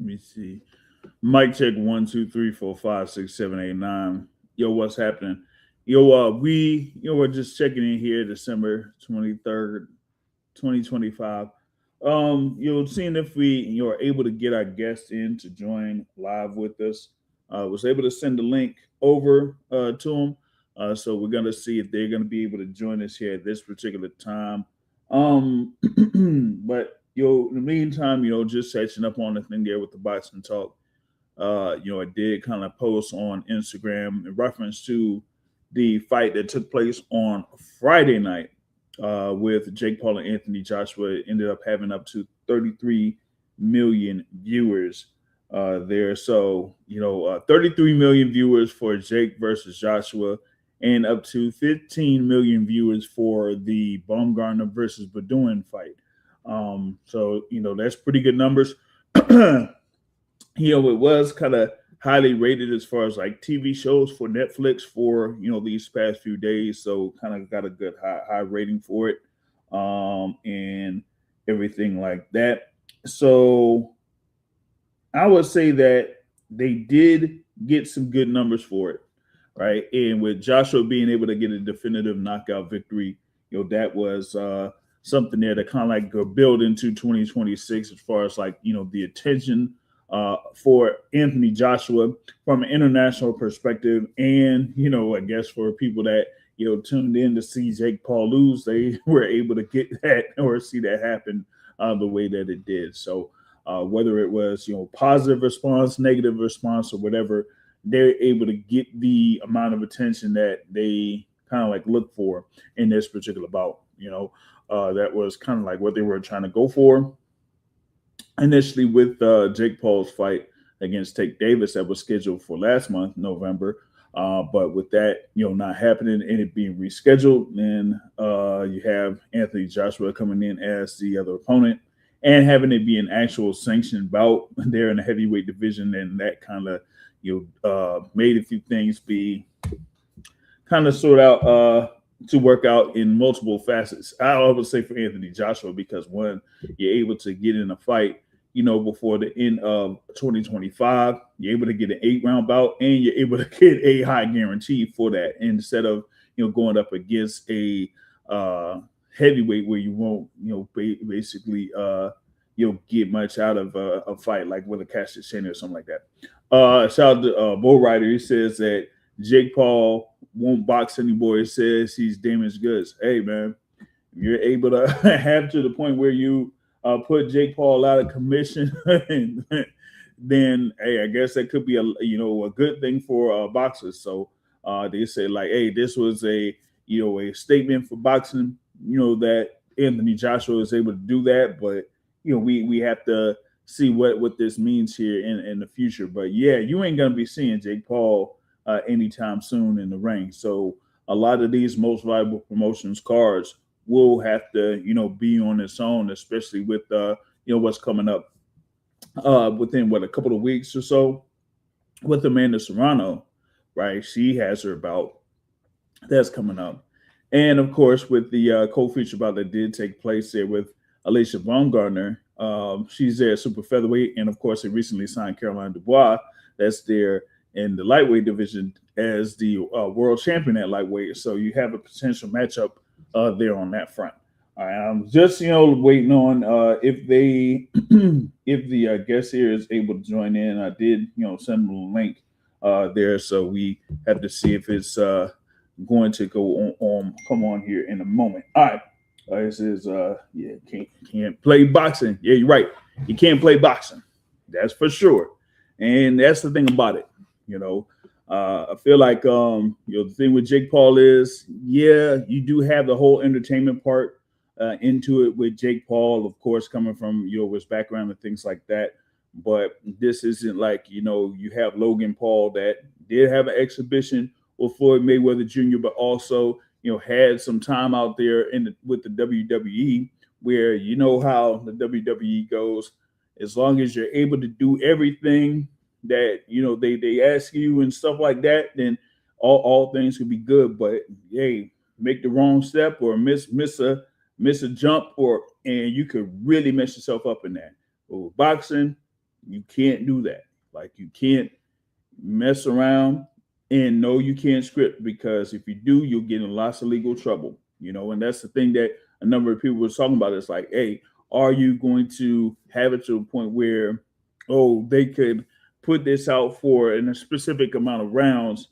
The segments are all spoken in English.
Let me see. Mic check 1 2 3 4 5 6 7 8 9. Yo, what's happening? Yo, we're just checking in here, December 23rd, 2025. Seeing if we are able to get our guests in to join live with us. Was able to send the link over to them. So we're gonna see if they're gonna be able to join us here at this particular time. But in the meantime, just catching up on the thing there with the boxing talk. I did kind of post on Instagram in reference to the fight that took place on Friday night with Jake Paul and Anthony Joshua. It ended up having up to 33 million viewers there. So, 33 million viewers for Jake versus Joshua, and up to 15 million viewers for the Baumgartner versus Bedouin fight. That's pretty good numbers. It was kind of highly rated as far as like TV shows for Netflix for these past few days, so kind of got a good high rating for it, and everything like that. So I would say that they did get some good numbers for it, right? And with Joshua being able to get a definitive knockout victory, that was something there to kind of like go build into 2026 as far as like the attention for Anthony Joshua from an international perspective, and I guess for people that tuned in to see Jake Paul lose, they were able to get that or see that happen the way that it did. So whether it was positive response, negative response, or whatever, they're able to get the amount of attention that they kind of like look for in this particular bout. That was kind of like what they were trying to go for initially with Jake Paul's fight against Tank Davis that was scheduled for last month, November. But with that, not happening and it being rescheduled, then you have Anthony Joshua coming in as the other opponent and having it be an actual sanctioned bout there in the heavyweight division, and that kind of made a few things be kind of sort out to work out in multiple facets. I always say for Anthony Joshua, because one, you're able to get in a fight, before the end of 2025, you're able to get an 8-round bout, and you're able to get a high guarantee for that instead of going up against a heavyweight where you won't basically get much out of a fight like with a Cassius Shane or something like that. Shout out to Bull Rider. He says that Jake Paul won't box anymore. He says he's damaged goods. Hey, man, if you're able to have to the point where you put Jake Paul out of commission, then hey, I guess that could be a good thing for boxers. So they say like, hey, this was a a statement for boxing. That Anthony Joshua is able to do that, but we have to see what this means here in the future. But yeah, you ain't gonna be seeing Jake Paul anytime soon in the ring. So a lot of these most valuable promotions cards will have to, be on its own, especially with what's coming up within a couple of weeks or so with Amanda Serrano, right? She has her bout that's coming up, and of course with the co-feature bout that did take place there with Alicia Baumgartner. She's there super featherweight, and of course they recently signed Caroline Dubois. That's there in the lightweight division as the world champion at lightweight. So you have a potential matchup there on that front. All right, I'm just waiting on if they if the guest here is able to join in. I did send them a link there, so we have to see if it's going to go on come on here in a moment. All right. This is can't play boxing. Yeah, you're right. You can't play boxing. That's for sure. And that's the thing about it. I feel like the thing with Jake Paul is, yeah, you do have the whole entertainment part into it with Jake Paul, of course, coming from his background and things like that. But this isn't like you have Logan Paul that did have an exhibition with Floyd Mayweather Jr., but also had some time out there with the WWE, where how the WWE goes. As long as you're able to do everything that they ask you and stuff like that, then all things could be good. But hey, make the wrong step or miss a jump, and you could really mess yourself up in that. But with boxing, You can't do that. Like, you can't mess around, and no, you can't script, because if you do, you'll get in lots of legal trouble. And that's the thing that a number of people were talking about. It's like, hey, are you going to have it to a point where, oh, they could put this out for a specific amount of rounds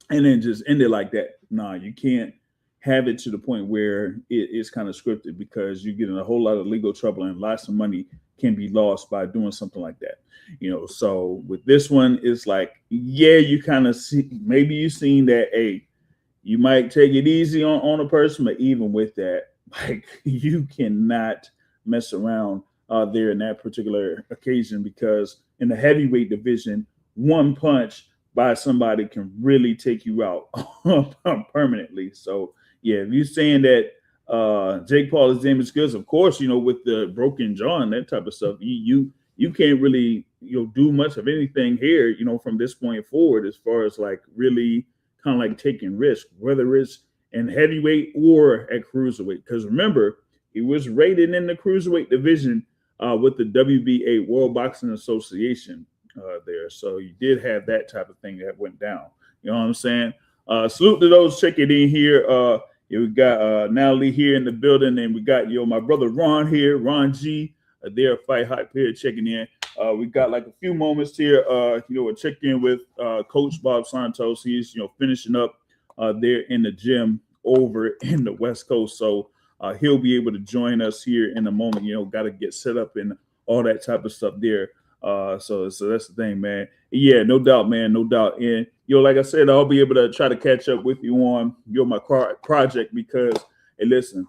and then just end it like that? Nah, you can't have it to the point where it's kind of scripted, because you get in a whole lot of legal trouble and lots of money can be lost by doing something like that. So with this one, it's like, yeah, you kind of see, maybe you've seen that, hey, you might take it easy on a person, but even with that, like, you cannot mess around there in that particular occasion, because in the heavyweight division, one punch by somebody can really take you out permanently. So yeah, if you're saying that Jake Paul is damaged goods, of course, with the broken jaw and that type of stuff, you can't really do much of anything here, from this point forward, as far as like really kind of like taking risk, whether it's in heavyweight or at cruiserweight. Because remember, he was rated in the cruiserweight division with the WBA, World Boxing Association, there. So you did have that type of thing that went down. You know what I'm saying? Salute to those checking in here. We got Natalie here in the building, and we got my brother Ron here, Ron G. There, Fight Hype here checking in. We got like a few moments here. We'll check in with Coach Bob Santos. He's finishing up there in the gym over in the West Coast, so he'll be able to join us here in a moment. Got to get set up and all that type of stuff there. So that's the thing, man. Yeah, no doubt, man, no doubt. And like I said, I'll be able to try to catch up with you on my project, because, hey, listen,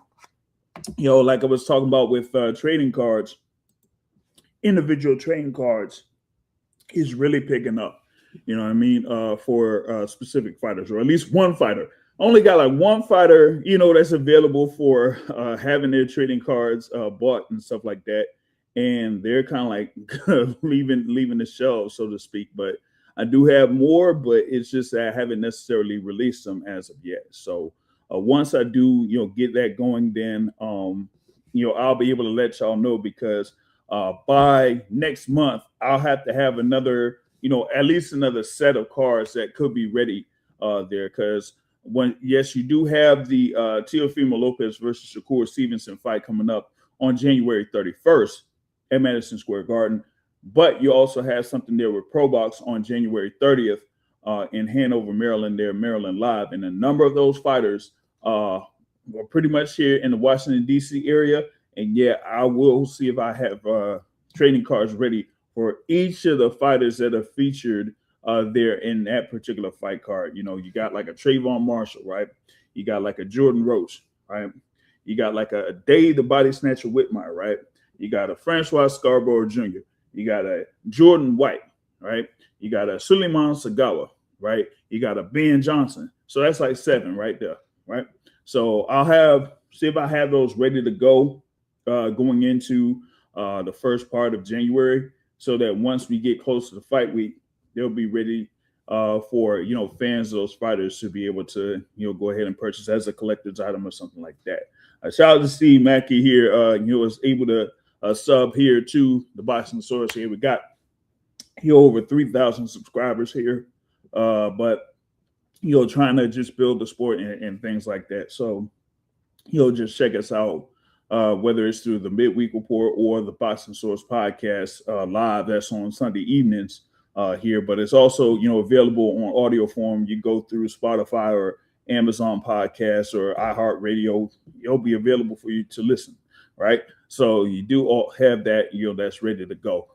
like I was talking about with trading cards, individual trading cards is really picking up. You know what I mean? For specific fighters, or at least one fighter. Only got like one fighter, that's available for having their trading cards bought and stuff like that. And they're kind of like leaving the shelves, so to speak. But I do have more, but it's just that I haven't necessarily released them as of yet. So once I do, get that going, then I'll be able to let y'all know, because by next month I'll have to have another, at least another set of cards that could be ready there, because yes, you do have the Teofimo Lopez versus Shakur Stevenson fight coming up on January 31st. At Madison Square Garden, but you also have something there with Pro Box on January 30th in Hanover, Maryland, there, Maryland Live. And a number of those fighters are pretty much here in the Washington, D.C. area. And yeah, I will see if I have trading cards ready for each of the fighters that are featured there in that particular fight card. You got like a Trayvon Marshall, right? You got like a Jordan Roach, right? You got like a Dave the Body Snatcher Whitmire, right? You got a Francois Scarborough Jr. You got a Jordan White, right? You got a Suleiman Sagawa, right? You got a Ben Johnson. So that's like 7 right there, right? So I'll see if I have those ready to go going into the first part of January, so that once we get close to the fight week, they'll be ready for fans of those fighters to be able to go ahead and purchase as a collector's item or something like that. Shout out to Steve Mackey here. Was able to sub here to the Boxing Source here. We got over 3,000 subscribers here, but trying to just build the sport and things like that. So just check us out, whether it's through the Midweek Report or the Boxing Source podcast live. That's on Sunday evenings here, but it's also available on audio form. You go through Spotify or Amazon Podcasts or iHeartRadio. It'll be available for you to listen, right? So you do all have that, that's ready to go.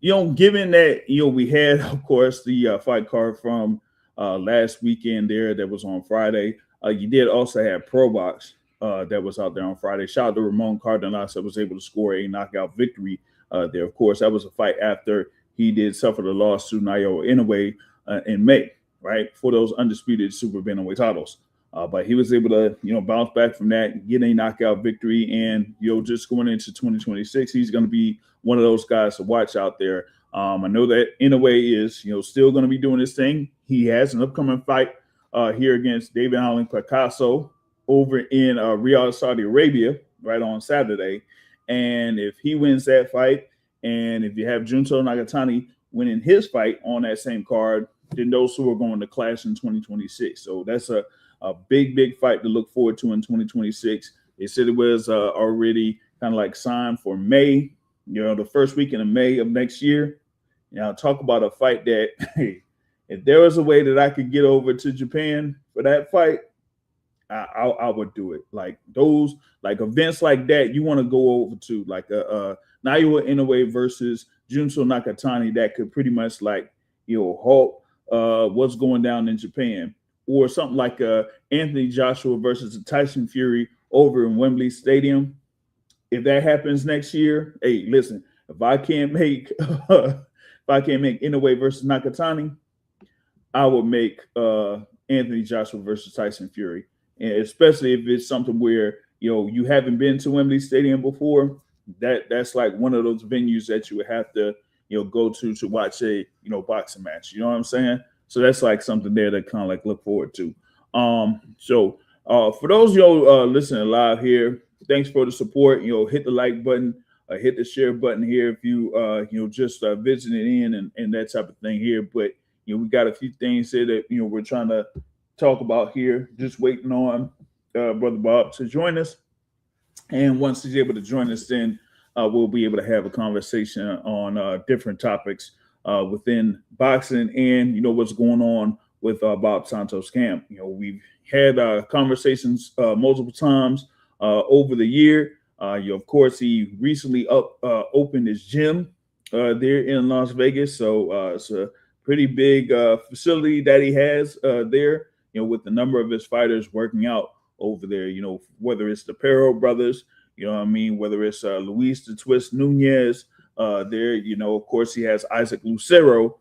Given that, we had, of course, the fight card from last weekend there that was on Friday. You did also have Pro Box that was out there on Friday. Shout out to Ramon Cardenas that was able to score a knockout victory there. Of course, that was a fight after he did suffer the loss to Naoya Inoue in May, right, for those undisputed super bantamweight titles. But he was able to, bounce back from that, get a knockout victory, and just going into 2026, he's going to be one of those guys to watch out there. I know that Inoue is, still going to be doing his thing. He has an upcoming fight here against David Allen Picasso over in Riyadh, Saudi Arabia, right on Saturday. And if he wins that fight, And if you have Junto Nagatani winning his fight on that same card, then those two are going to clash in 2026. So that's a big fight to look forward to in 2026. They said it was already kind of like signed for May, the first weekend of May of next year. Talk about a fight that, hey, if there was a way that I could get over to Japan for that fight, I would do it. Like those, like events like that, you want to go over to, like Naoya Inoue versus Junso Nakatani, that could pretty much like halt what's going down in Japan, or something like Anthony Joshua versus Tyson Fury over in Wembley Stadium. If that happens next year, hey, listen, if I can't make Inoue versus Nakatani, I would make Anthony Joshua versus Tyson Fury. And especially if it's something where you haven't been to Wembley Stadium before, that's like one of those venues that you would have to go to watch a boxing match. You know what I'm saying? So that's like something there to kind of like look forward to. So for those listening live here, thanks for the support. Hit the like button, hit the share button here if you just visiting in and that type of thing here. But we got a few things here that we're trying to talk about here. Just waiting on Brother Bob to join us, and once he's able to join us, then we'll be able to have a conversation on different topics within boxing and what's going on with Bob Santos' camp. We've had conversations multiple times over the year. Of course, he recently opened his gym there in Las Vegas, so it's a pretty big facility that he has there. With the number of his fighters working out over there, whether it's the Perro brothers, whether it's Luis the Twist Nunez there, of course he has Isaac Lucero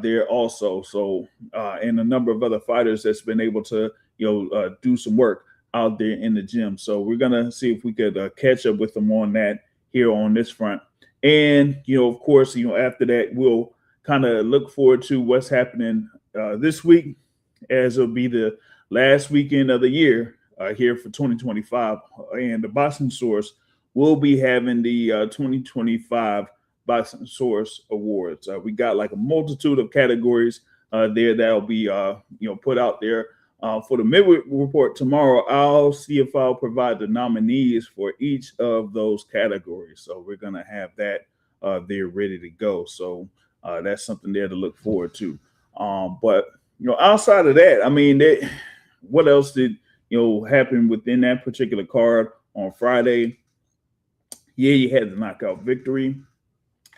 there also. So, and a number of other fighters that's been able to, do some work out there in the gym. So we're going to see if we could catch up with them on that here on this front. And, of course, after that, we'll kind of look forward to what's happening this week, as it'll be the last weekend of the year here for 2025. And the Boxing Source will be having the 2025 Boxing Source Awards. We got like a multitude of categories there that'll be put out there. For the midweek report tomorrow, I'll see if I'll provide the nominees for each of those categories. So we're going to have that there ready to go. So that's something there to look forward to. But outside of that, I mean, what else did happen within that particular card on Friday? Yeah, you had the knockout victory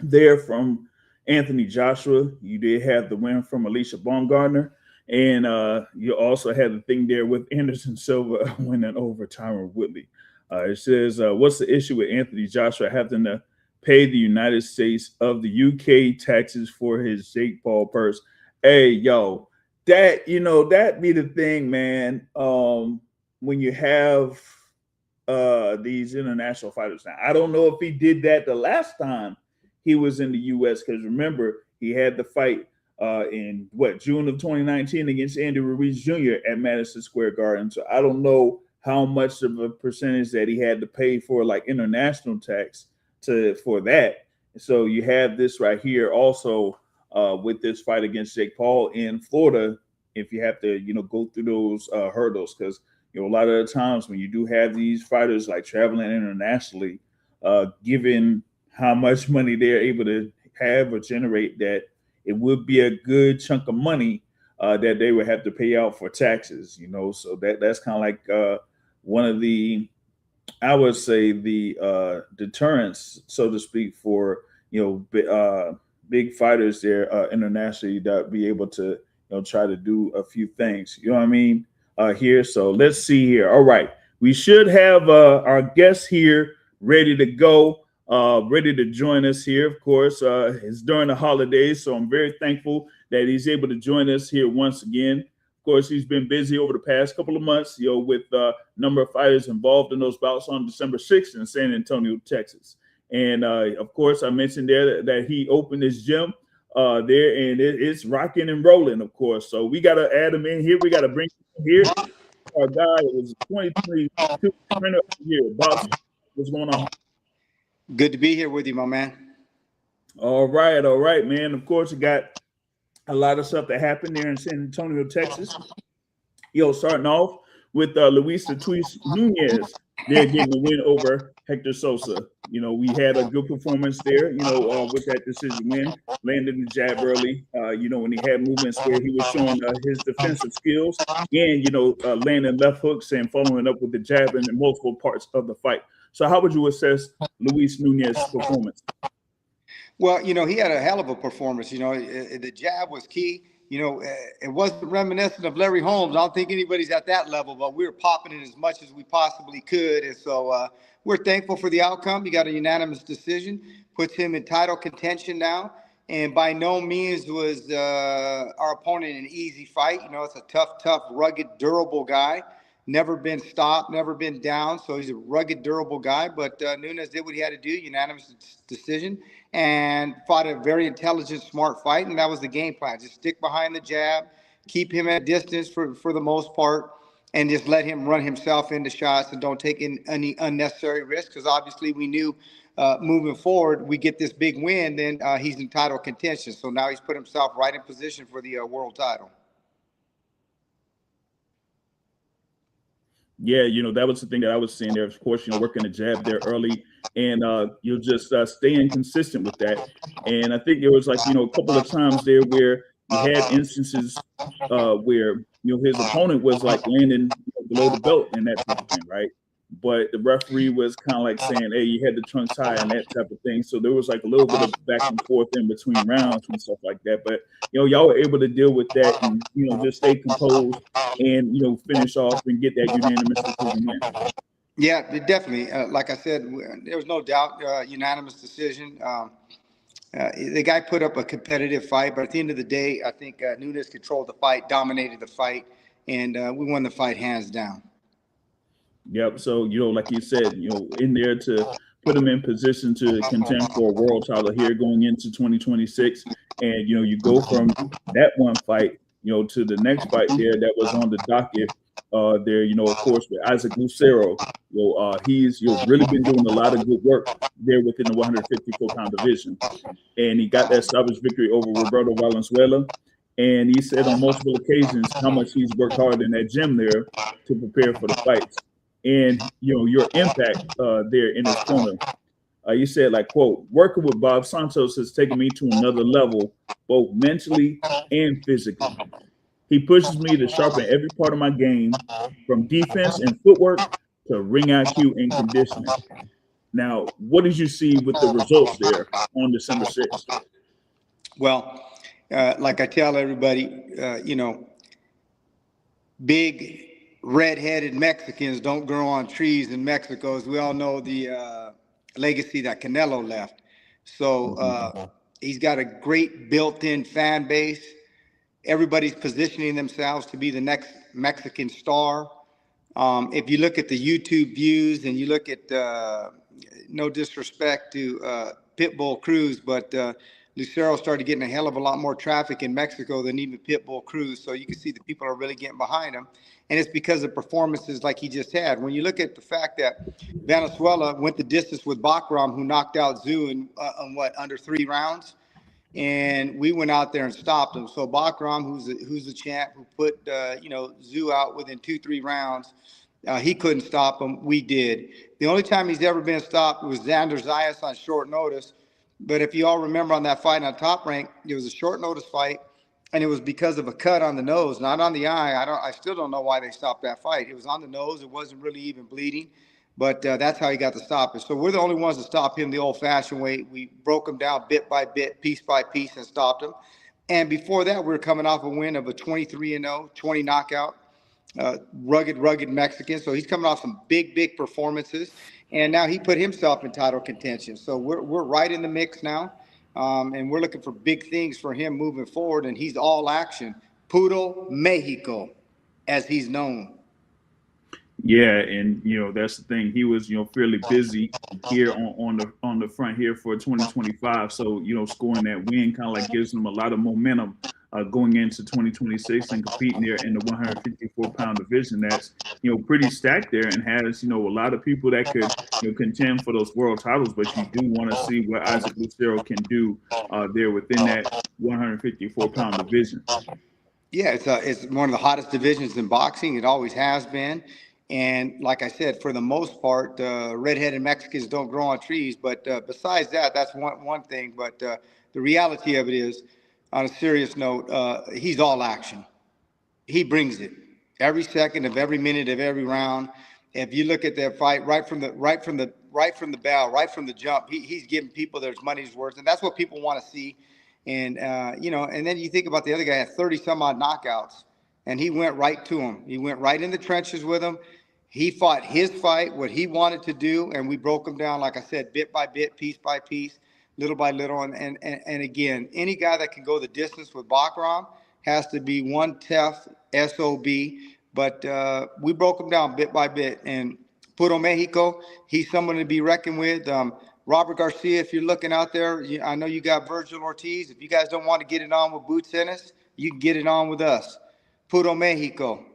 there from Anthony Joshua. You did have the win from Alicia Baumgardner, and you also had the thing there with Anderson Silva winning over Tyron Woodley. It says, what's the issue with Anthony Joshua having to pay the United States of the UK taxes for his Jake Paul purse? Hey, yo. That that be the thing, man. When you have these international fighters. Now, I don't know if he did that the last time he was in the U.S. because remember he had the fight in June of 2019 against Andy Ruiz Jr. at Madison Square Garden. So I don't know how much of a percentage that he had to pay for like international tax for that. So you have this right here also. With this fight against Jake Paul in Florida, if you have to, go through those hurdles, because a lot of the times when you do have these fighters like traveling internationally, given how much money they're able to have or generate, that it would be a good chunk of money that they would have to pay out for taxes. So that's kind of like one of the, I would say, the deterrents, so to speak, for big fighters there internationally that be able to try to do a few things. You know what I mean? Here. So let's see here. All right. We should have our guest here ready to go, ready to join us here. Of course, it's during the holidays, so I'm very thankful that he's able to join us here once again. Of course, he's been busy over the past couple of months, with a number of fighters involved in those bouts on December 6th in San Antonio, Texas. And of course, I mentioned there that he opened his gym there, and it's rocking and rolling, of course. So we got to add him in here. We got to bring him here. Our guy was 2022 Trainer of the Year. Bob, what's going on? Good to be here with you, my man. All right, man. Of course, you got a lot of stuff that happened there in San Antonio, Texas. Starting off with Luis the Twist Nunez. They're getting the win over Hector Sosa. We had a good performance there, with that decision win, landing the jab early, when he had movements where he was showing his defensive skills and, landing left hooks and following up with the jab in multiple parts of the fight. So how would you assess Luis Nunez's performance? Well, he had a hell of a performance. The jab was key. It wasn't reminiscent of Larry Holmes. I don't think anybody's at that level, but we were popping it as much as we possibly could. And so we're thankful for the outcome. He got a unanimous decision, puts him in title contention now. And by no means was our opponent an easy fight. It's a tough, rugged, durable guy. Never been stopped, never been down. So he's a rugged, durable guy. But Nunez did what he had to do, unanimous decision, and fought a very intelligent, smart fight. And that was the game plan. Just stick behind the jab, keep him at distance for the most part, and just let him run himself into shots and don't take in any unnecessary risks. Because obviously we knew moving forward, we get this big win, then he's in title contention. So now he's put himself right in position for the world title. Yeah, that was the thing that I was seeing there. Of course, working the jab there early, and you're just staying consistent with that. And I think there was like, a couple of times there where you had instances where, his opponent was like landing below the belt and that type of thing, right? But the referee was kind of like saying, hey, you had the trunks high and that type of thing. So there was like a little bit of back and forth in between rounds and stuff like that. But, y'all were able to deal with that and, just stay composed and, finish off and get that unanimous decision win. Yeah, definitely. Like I said, there was no doubt unanimous decision. The guy put up a competitive fight, but at the end of the day, I think Nunez controlled the fight, dominated the fight, and we won the fight hands down. Yep. So, like you said, in there to put him in position to contend for a world title here going into 2026. And, you go from that one fight, to the next fight there that was on the docket there, of course, with Isaac Lucero. He's really been doing a lot of good work there within the 154-pound division. And he got that stoppage victory over Roberto Valenzuela. And he said on multiple occasions how much he's worked hard in that gym there to prepare for the fights. And, your impact there in his corner. You said, like, quote, working with Bob Santos has taken me to another level, both mentally and physically. He pushes me to sharpen every part of my game, from defense and footwork to ring IQ and conditioning. Now, what did you see with the results there on December 6th? Well, like I tell everybody, big red-headed Mexicans don't grow on trees in Mexico, as we all know the legacy that Canelo left. So he's got a great built-in fan base. Everybody's positioning themselves to be the next Mexican star. If you look at the YouTube views and you look at, no disrespect to Pitbull Cruz, but Lucero started getting a hell of a lot more traffic in Mexico than even Pitbull Cruz. So you can see the people are really getting behind him. And it's because of performances like he just had. When you look at the fact that Venezuela went the distance with Bakram, who knocked out Zhu in under 3 rounds, and we went out there and stopped him. So Bakram, who's the champ, who put Zhu out within 2-3 rounds, he couldn't stop him. We did. The only time he's ever been stopped was Xander Zayas on short notice. But if you all remember on that fight on Top Rank, it was a short notice fight, and it was because of a cut on the nose, not on the eye. I still don't know why they stopped that fight. It was on the nose. It wasn't really even bleeding, but that's how he got the stoppage. So we're the only ones to stop him the old-fashioned way. We broke him down bit by bit, piece by piece, and stopped him. And before that, we were coming off a win of a 23-0, 20 knockout, rugged Mexican. So he's coming off some big performances. And now he put himself in title contention. So we're right in the mix now. And we're looking for big things for him moving forward. And he's all action. Puro Mexico, as he's known. Yeah, and that's the thing. He was fairly busy here on the front here for 2025. So scoring that win kind of like gives him a lot of momentum going into 2026 and competing there in the 154-pound division. That's pretty stacked there, and has a lot of people that could contend for those world titles. But you do want to see what Isaac Lucero can do there within that 154-pound division. Yeah, it's one of the hottest divisions in boxing. It always has been. And like I said, for the most part, redheaded Mexicans don't grow on trees. But besides that, that's one thing. But the reality of it is, on a serious note, he's all action. He brings it every second of every minute of every round. If you look at that fight right from the bell, right from the jump, he's giving people their money's worth, and that's what people want to see. And and then you think about the other guy had 30 some odd knockouts, and he went right to him. He went right in the trenches with him. He fought his fight, what he wanted to do, and we broke him down, like I said, bit by bit, piece by piece, little by little. And again, any guy that can go the distance with Baccarat has to be one tough SOB. But we broke him down bit by bit. And Puro Mexico, he's someone to be reckoned with. Robert Garcia, if you're looking out there, I know you got Virgil Ortiz. If you guys don't want to get it on with Boots Ennis, you can get it on with us. Puro Mexico.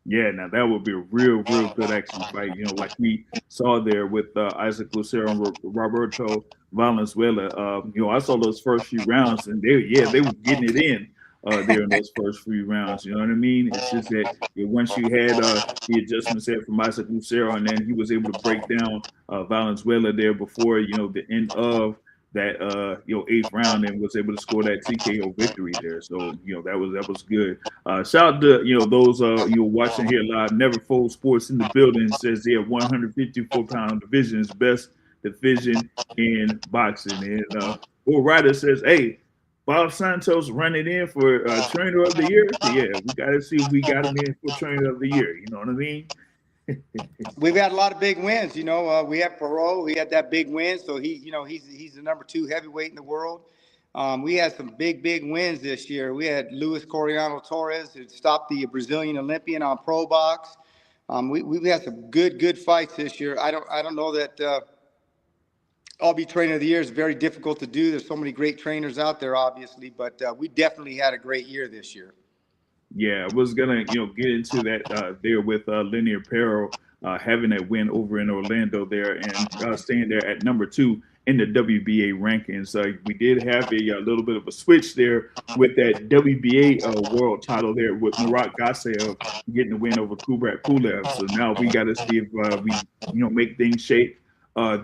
Yeah, now that would be a real good action fight. Like we saw there with Isaac Lucero and Roberto Valenzuela. I saw those first few rounds, and they were getting it in there in those first few rounds. You know what I mean? It's just that once you had the adjustments there from Isaac Lucero, and then he was able to break down Valenzuela there before the end of that 8th round, and was able to score that TKO victory there. So that was good. Shout out to those watching here live. Never Fold Sports in the building says 154-pound division is the best division in boxing. And Bull Rider says, hey, Bob Santos running in for Trainer of the Year. Yeah, we got to see if we got him in for Trainer of the Year. You know what I mean? We've had a lot of big wins. We have Perot. We had that big win, so he's the number 2 heavyweight in the world. We had some big wins this year. We had Luis Coriano Torres, who stopped the Brazilian Olympian on Pro Box. We've had some good fights this year. I don't know that I'll be Trainer of the Year. Is very difficult to do. There's so many great trainers out there, obviously, but we definitely had a great year this year. Yeah, I was gonna get into that there with Linear Apparel having that win over in Orlando there, and staying there at number 2 in the WBA rankings. We did have a little bit of a switch there with that WBA world title there with Murat Gasayev getting the win over Kubrat Pulev. So now we got to see if we make things shape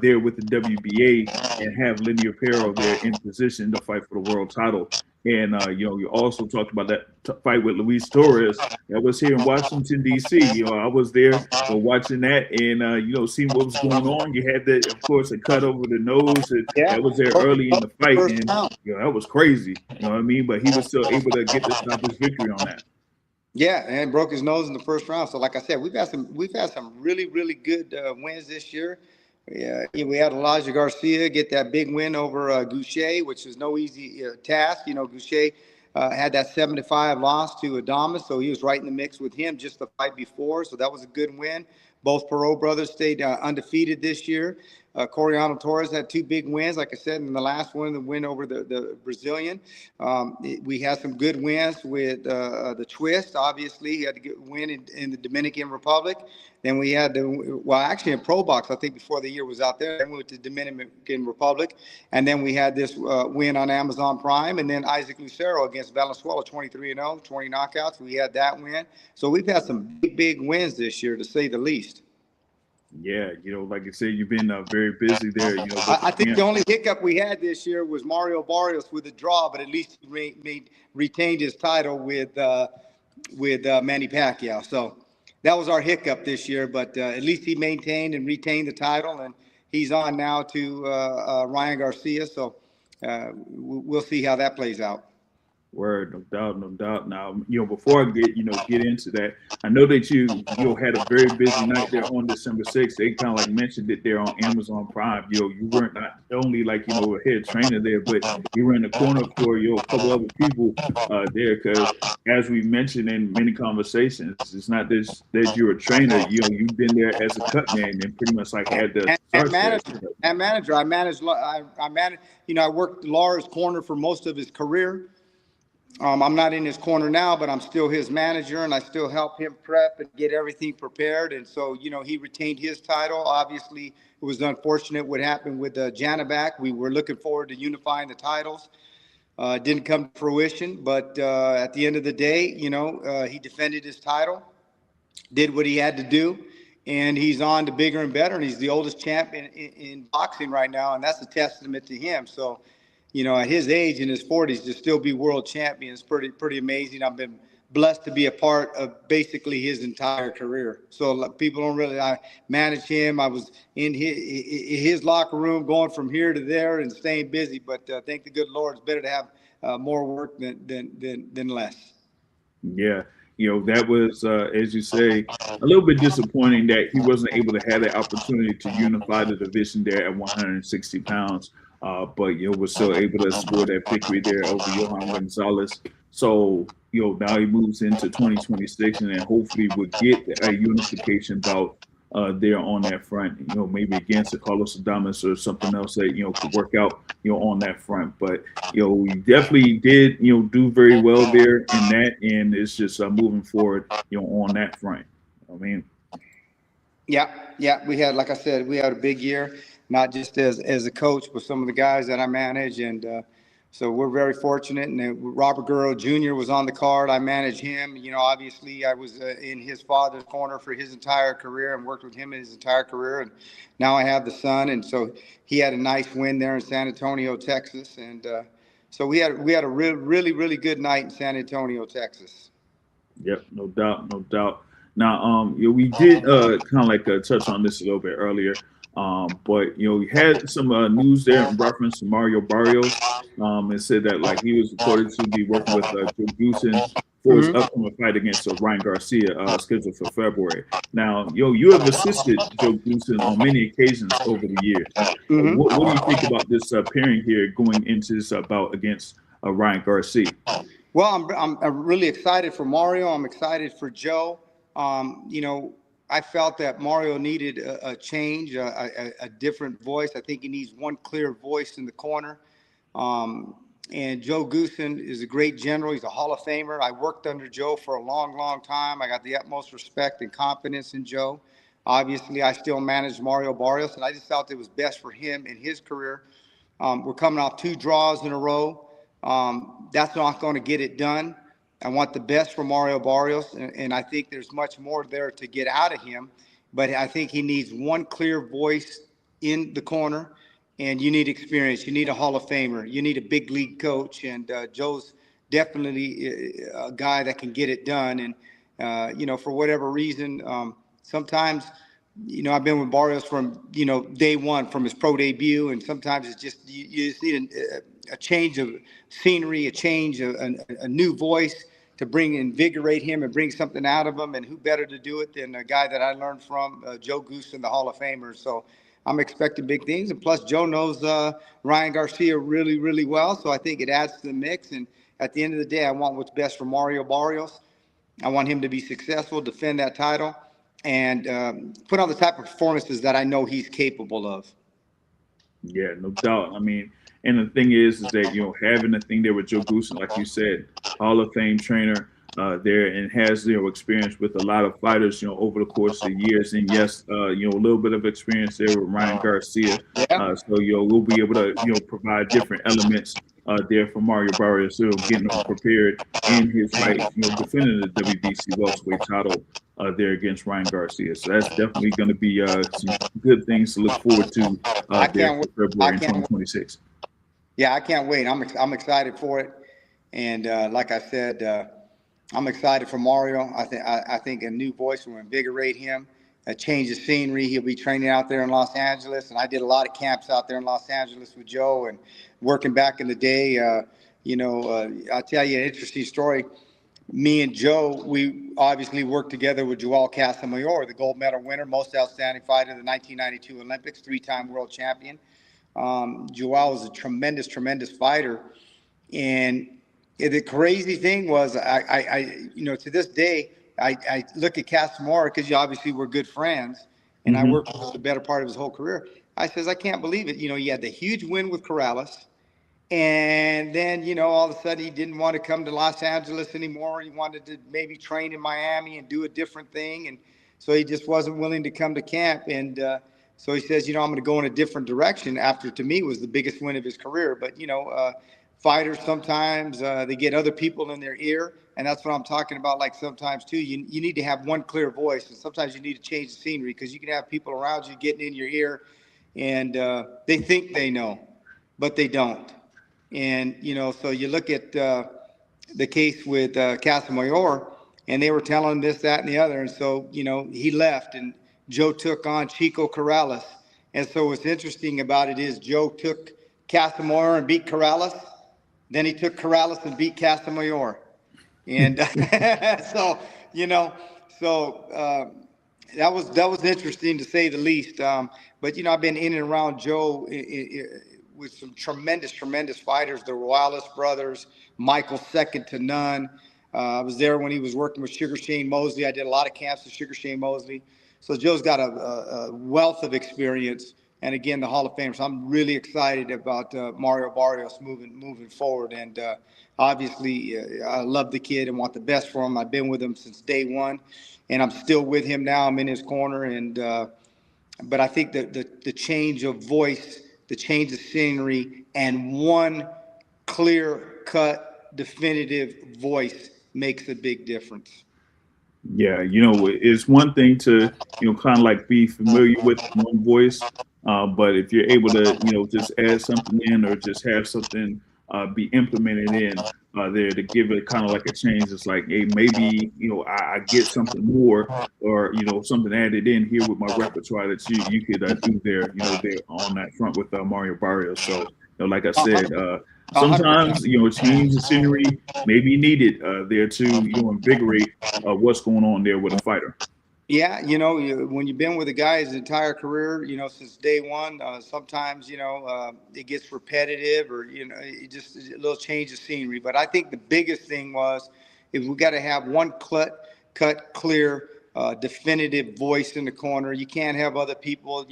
there with the WBA and have Linear Apparel there in position to fight for the world title. And you also talked about that fight with Luis Torres that was here in Washington D.C. I was there watching that, and seeing what was going on. You had that, of course, a cut over the nose, and that was there early in the fight, and that was crazy. You know what I mean? But he was still able to get the stoppage victory on that. Yeah, and broke his nose in the first round. So, like I said, we've had some really good wins this year. Yeah, we had Elijah Garcia get that big win over Goucher, which is no easy task. Goucher had that 7-5 loss to Adamas, so he was right in the mix with him just the fight before. So that was a good win. Both Perot brothers stayed undefeated this year. Coriano Torres had 2 big wins, like I said, in the last one, the win over the Brazilian. We had some good wins with the Twist. Obviously, he had to get win in the Dominican Republic. Then we had actually in Pro Box, I think before the year was out there, then we went to Dominican Republic. And then we had this win on Amazon Prime. And then Isaac Lucero against Valenzuela, 23-0, 20 knockouts. We had that win. So we've had some big wins this year, to say the least. Yeah, like I said, you've been very busy there. I think the only hiccup we had this year was Mario Barrios with a draw, but at least he retained his title with Manny Pacquiao. So that was our hiccup this year, but at least he maintained and retained the title, and he's on now to Ryan Garcia. So we'll see how that plays out. Word, no doubt. Now, before I get into that, I know that you had a very busy night there on December 6th. They kind of like mentioned it there on Amazon Prime. You weren't not only a head trainer there, but you were in the corner for a couple other people there. Because as we mentioned in many conversations, it's not this that you're a trainer. You've been there as a cut man and pretty much had the manager. I managed. I worked Lara's corner for most of his career. I'm not in his corner now, but I'm still his manager, and I still help him prep and get everything prepared. And so, he retained his title. Obviously, it was unfortunate what happened with Janabak. We were looking forward to unifying the titles. Didn't come to fruition, but at the end of the day, he defended his title, did what he had to do, and he's on to bigger and better. And he's the oldest champion in boxing right now, and that's a testament to him. So, at his age, in his 40s, to still be world champion is pretty amazing. I've been blessed to be a part of basically his entire career. So people don't really. I managed him. I was in his locker room, going from here to there and staying busy. But thank the good Lord, it's better to have more work than less. Yeah, that was, as you say, a little bit disappointing that he wasn't able to have the opportunity to unify the division there at 160 pounds. But was still able to score that victory there over Johan Gonzalez. So now he moves into 2026, and then hopefully we'll get a unification bout there on that front. Maybe against the Carlos Adames or something else that could work out on that front. But we definitely did do very well there in that, and it's just moving forward on that front. I mean, yeah, we had, like I said, we had a big year, not just as a coach, but some of the guys that I manage, and so we're very fortunate. And Robert Guerrero Jr. was on the card. I managed him. Obviously, I was in his father's corner for his entire career and worked with him in his entire career. And now I have the son, and so he had a nice win there in San Antonio, Texas, and so we had a really good night in San Antonio, Texas. Yep, no doubt, no doubt. Now, we did kind of like touch on this a little bit earlier, but we had some news there in reference to Mario Barrios. It said that like he was reported to be working with Joe Goossen for his upcoming fight against Ryan Garcia, scheduled for February. Now, you have assisted Joe Goossen on many occasions over the years. What do you think about this pairing here going into this bout against Ryan Garcia? Well, I'm really excited for Mario. I'm excited for Joe. I felt that Mario needed a change, a different voice. I think he needs one clear voice in the corner. And Joe Goossen is a great general. He's a Hall of Famer. I worked under Joe for a long time. I got the utmost respect and confidence in Joe. Obviously, I still manage Mario Barrios, and I just felt it was best for him in his career. We're coming off 2 draws in a row. That's not going to get it done. I want the best for Mario Barrios, and I think there's much more there to get out of him. But I think he needs one clear voice in the corner, and you need experience. You need a Hall of Famer. You need a big league coach, and Joe's definitely a guy that can get it done. And, for whatever reason, sometimes, I've been with Barrios from, day one, from his pro debut, and sometimes it's just you just need a change of scenery, a change of a new voice to invigorate him and bring something out of him. And who better to do it than a guy that I learned from, Joe Goossen, the Hall of Famer. So I'm expecting big things. And plus, Joe knows Ryan Garcia really well. So I think it adds to the mix. And at the end of the day, I want what's best for Mario Barrios. I want him to be successful, defend that title, and put on the type of performances that I know he's capable of. Yeah, no doubt. I mean, and the thing is that having the thing there with Joe Goossen, like you said, Hall of Fame trainer there, and has experience with a lot of fighters over the course of years, and yes, a little bit of experience there with Ryan Garcia. So we'll be able to provide different elements there for Mario Barrios, getting him prepared in his fight, defending the WBC welterweight title there against Ryan Garcia. So that's definitely going to be some good things to look forward to there for February 2026. Yeah, I can't wait. I'm excited for it, and like I said, I'm excited for Mario. I think a new voice will invigorate him, a change of scenery. He'll be training out there in Los Angeles, and I did a lot of camps out there in Los Angeles with Joe and working back in the day. I'll tell you an interesting story. Me and Joe, we obviously worked together with Joel Casamayor, the gold medal winner, most outstanding fighter of the 1992 Olympics, 3-time world champion. Joel was a tremendous fighter. And the crazy thing was, I to this day, I look at Casamora, because obviously we're good friends, and I worked with him the better part of his whole career. I says, I can't believe it. He had the huge win with Corrales, And then, all of a sudden he didn't want to come to Los Angeles anymore. He wanted to maybe train in Miami and do a different thing. And so he just wasn't willing to come to camp. And so he says, I'm going to go in a different direction after, to me, was the biggest win of his career. But, fighters sometimes they get other people in their ear. And that's what I'm talking about. Like sometimes, too, you need to have one clear voice. And sometimes you need to change the scenery because you can have people around you getting in your ear and they think they know, but they don't. And, so you look at the case with Casamayor, and they were telling him this, that, and the other. And so, he left, and Joe took on Chico Corrales. And so what's interesting about it is Joe took Casamayor and beat Corrales. Then he took Corrales and beat Casamayor. And so, that was interesting to say the least. But, I've been in and around Joe with some tremendous fighters, the Royales brothers, Michael second to none. I was there when he was working with Sugar Shane Mosley. I did a lot of camps with Sugar Shane Mosley. So Joe's got a wealth of experience, and again, the Hall of Fame. So I'm really excited about Mario Barrios moving forward. And obviously, I love the kid and want the best for him. I've been with him since day one, and I'm still with him now. I'm in his corner, and but I think that the change of voice, the change of scenery, and one clear-cut, definitive voice makes a big difference. Yeah, it's one thing to, kind of like be familiar with one voice, but if you're able to, just add something in or just have something be implemented in there to give it kind of like a change, it's like, hey, maybe, I get something more or, something added in here with my repertoire that you could do there, there on that front with Mario Barrios. So, like I said, sometimes, change the scenery may be needed there to, invigorate what's going on there with a fighter. Yeah, when you've been with a guy his entire career, since day one, sometimes, it gets repetitive or, it just a little change of scenery. But I think the biggest thing was if we got to have one cut clear, definitive voice in the corner. You can't have other people,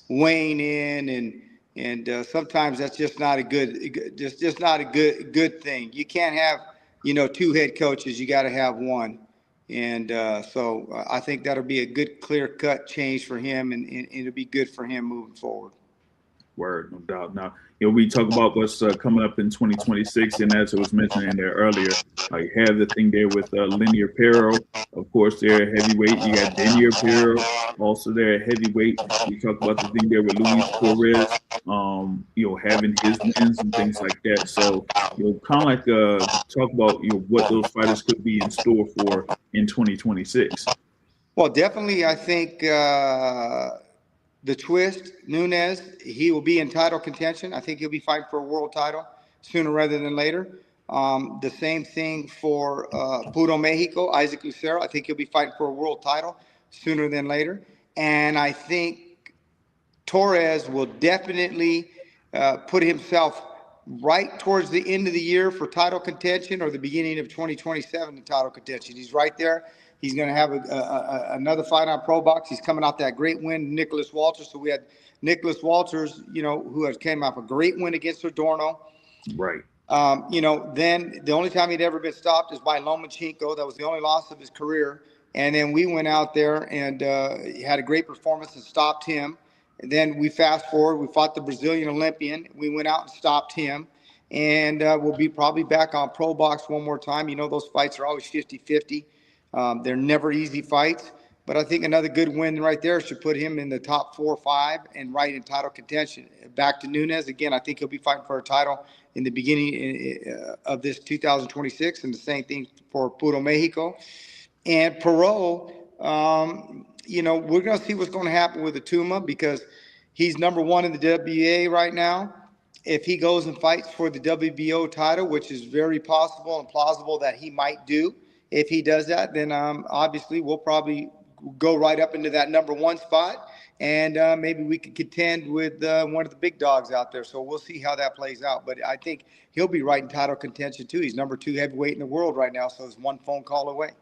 weighing in and sometimes that's just not a just not a good thing. You can't have, two head coaches. You got to have one. And so I think that'll be a good, clear-cut change for him, and it'll be good for him moving forward. Word, no doubt. Now, we talk about what's coming up in 2026, and as I was mentioning there earlier, you have the thing there with Linear Pero. Of course, they're heavyweight. You got Daniel Pero, also there heavyweight. You talk about the thing there with Luis Torres, having his wins and things like that. So, kind of like talk about what those fighters could be in store for in 2026. Well, definitely, I think. The twist, Nunez, he will be in title contention. I think he'll be fighting for a world title sooner rather than later. The same thing for Puro Mexico, Isaac Lucero. I think he'll be fighting for a world title sooner than later. And I think Torres will definitely put himself right towards the end of the year for title contention or the beginning of 2027 in title contention. He's right there. He's going to have another fight on Pro Box. He's coming off that great win, Nicholas Walters. So we had Nicholas Walters, who has came off a great win against Adorno. Right. Then the only time he'd ever been stopped is by Lomachenko. That was the only loss of his career. And then we went out there and had a great performance and stopped him. And then we fast forward. We fought the Brazilian Olympian. We went out and stopped him. And we'll be probably back on Pro Box one more time. Those fights are always 50-50. They're never easy fights, but I think another good win right there should put him in the top 4 or 5 and right in title contention. Back to Nunez again. I think he'll be fighting for a title in the beginning of this 2026, and the same thing for Puro Mexico and Perot. We're going to see what's going to happen with Atuma because he's number 1 in the WBA right now. If he goes and fights for the WBO title, which is very possible and plausible that he might do. If he does that, then obviously we'll probably go right up into that number 1 spot, and maybe we could contend with one of the big dogs out there. So we'll see how that plays out. But I think he'll be right in title contention too. He's number 2 heavyweight in the world right now, so he's one phone call away.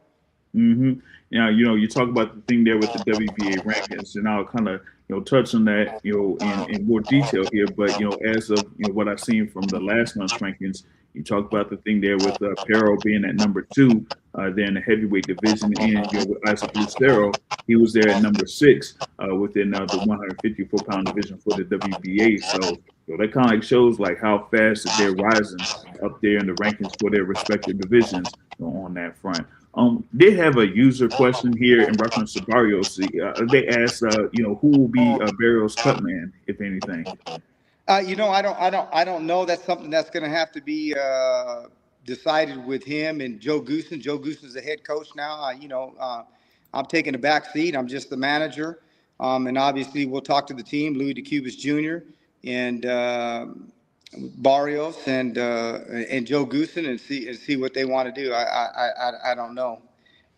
Mm-hmm. Now, you talk about the thing there with the WBA rankings, and I'll kind of, touch on that, in more detail here. But, as of, what I've seen from the last month's rankings, you talked about the thing there with Perro being at number two, there in the heavyweight division, and, with Isaac Lucero, he was there at number six, within the 154-pound division for the WBA. So, that kind of like shows like how fast that they're rising up there in the rankings for their respective divisions, on that front. They have a user question here in reference to Barrios. They asked, who will be Barrios' cut man, if anything. I don't know. That's something that's going to have to be decided with him and Joe Goossen. Joe Goossen's the head coach now. I'm taking a back seat. I'm just the manager, and obviously we'll talk to the team, Louis DeCubas Jr. and Barrios and Joe Goossen, and see what they want to do. I don't know.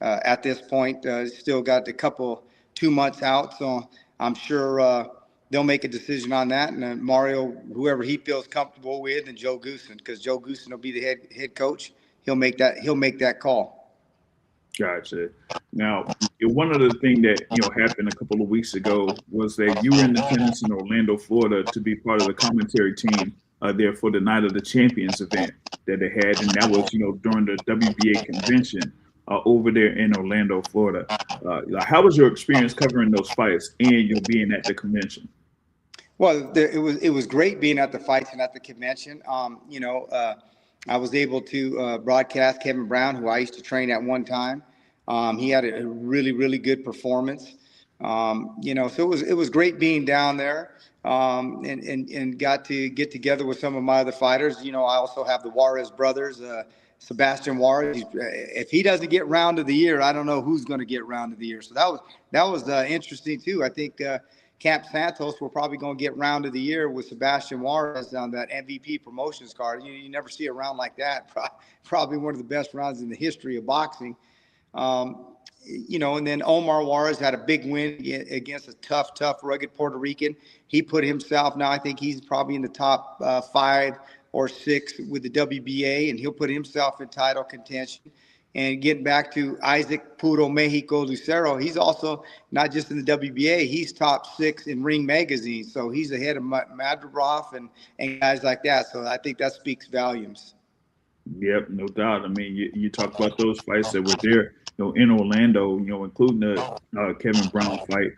At this point, still got a couple 2 months out, so I'm sure they'll make a decision on that. And Mario, whoever he feels comfortable with, and Joe Goossen, because Joe Goossen will be the head coach. He'll make that call. Gotcha. Now, one of the things that happened a couple of weeks ago was that you were in attendance in Orlando, Florida, to be part of the commentary team there for the Night of the Champions event that they had, and that was during the WBA convention over there in Orlando, Florida. How was your experience covering those fights and being at the convention? Well, it was great being at the fights and at the convention. I was able to broadcast Kevin Brown, who I used to train at one time. He had a really, really good performance. So it was great being down there, and got to get together with some of my other fighters. I also have the Juarez brothers, Sebastian Juarez. If he doesn't get round of the year, I don't know who's going to get round of the year. So that was interesting too. I think Camp Santos, we're probably going to get round of the year with Sebastian Juarez on that MVP promotions card. You never see a round like that. Probably one of the best rounds in the history of boxing. And then Omar Juarez had a big win against a tough, rugged Puerto Rican. He put himself, now I think he's probably in the top 5 or 6 with the WBA, and he'll put himself in title contention. And getting back to Isaac Puro Mexico Lucero, he's also not just in the WBA, he's top 6 in Ring Magazine. So he's ahead of Madripoff and guys like that. So I think that speaks volumes. Yep, no doubt. I mean, you talk about those fights that were there, in Orlando, including the Kevin Brown fight.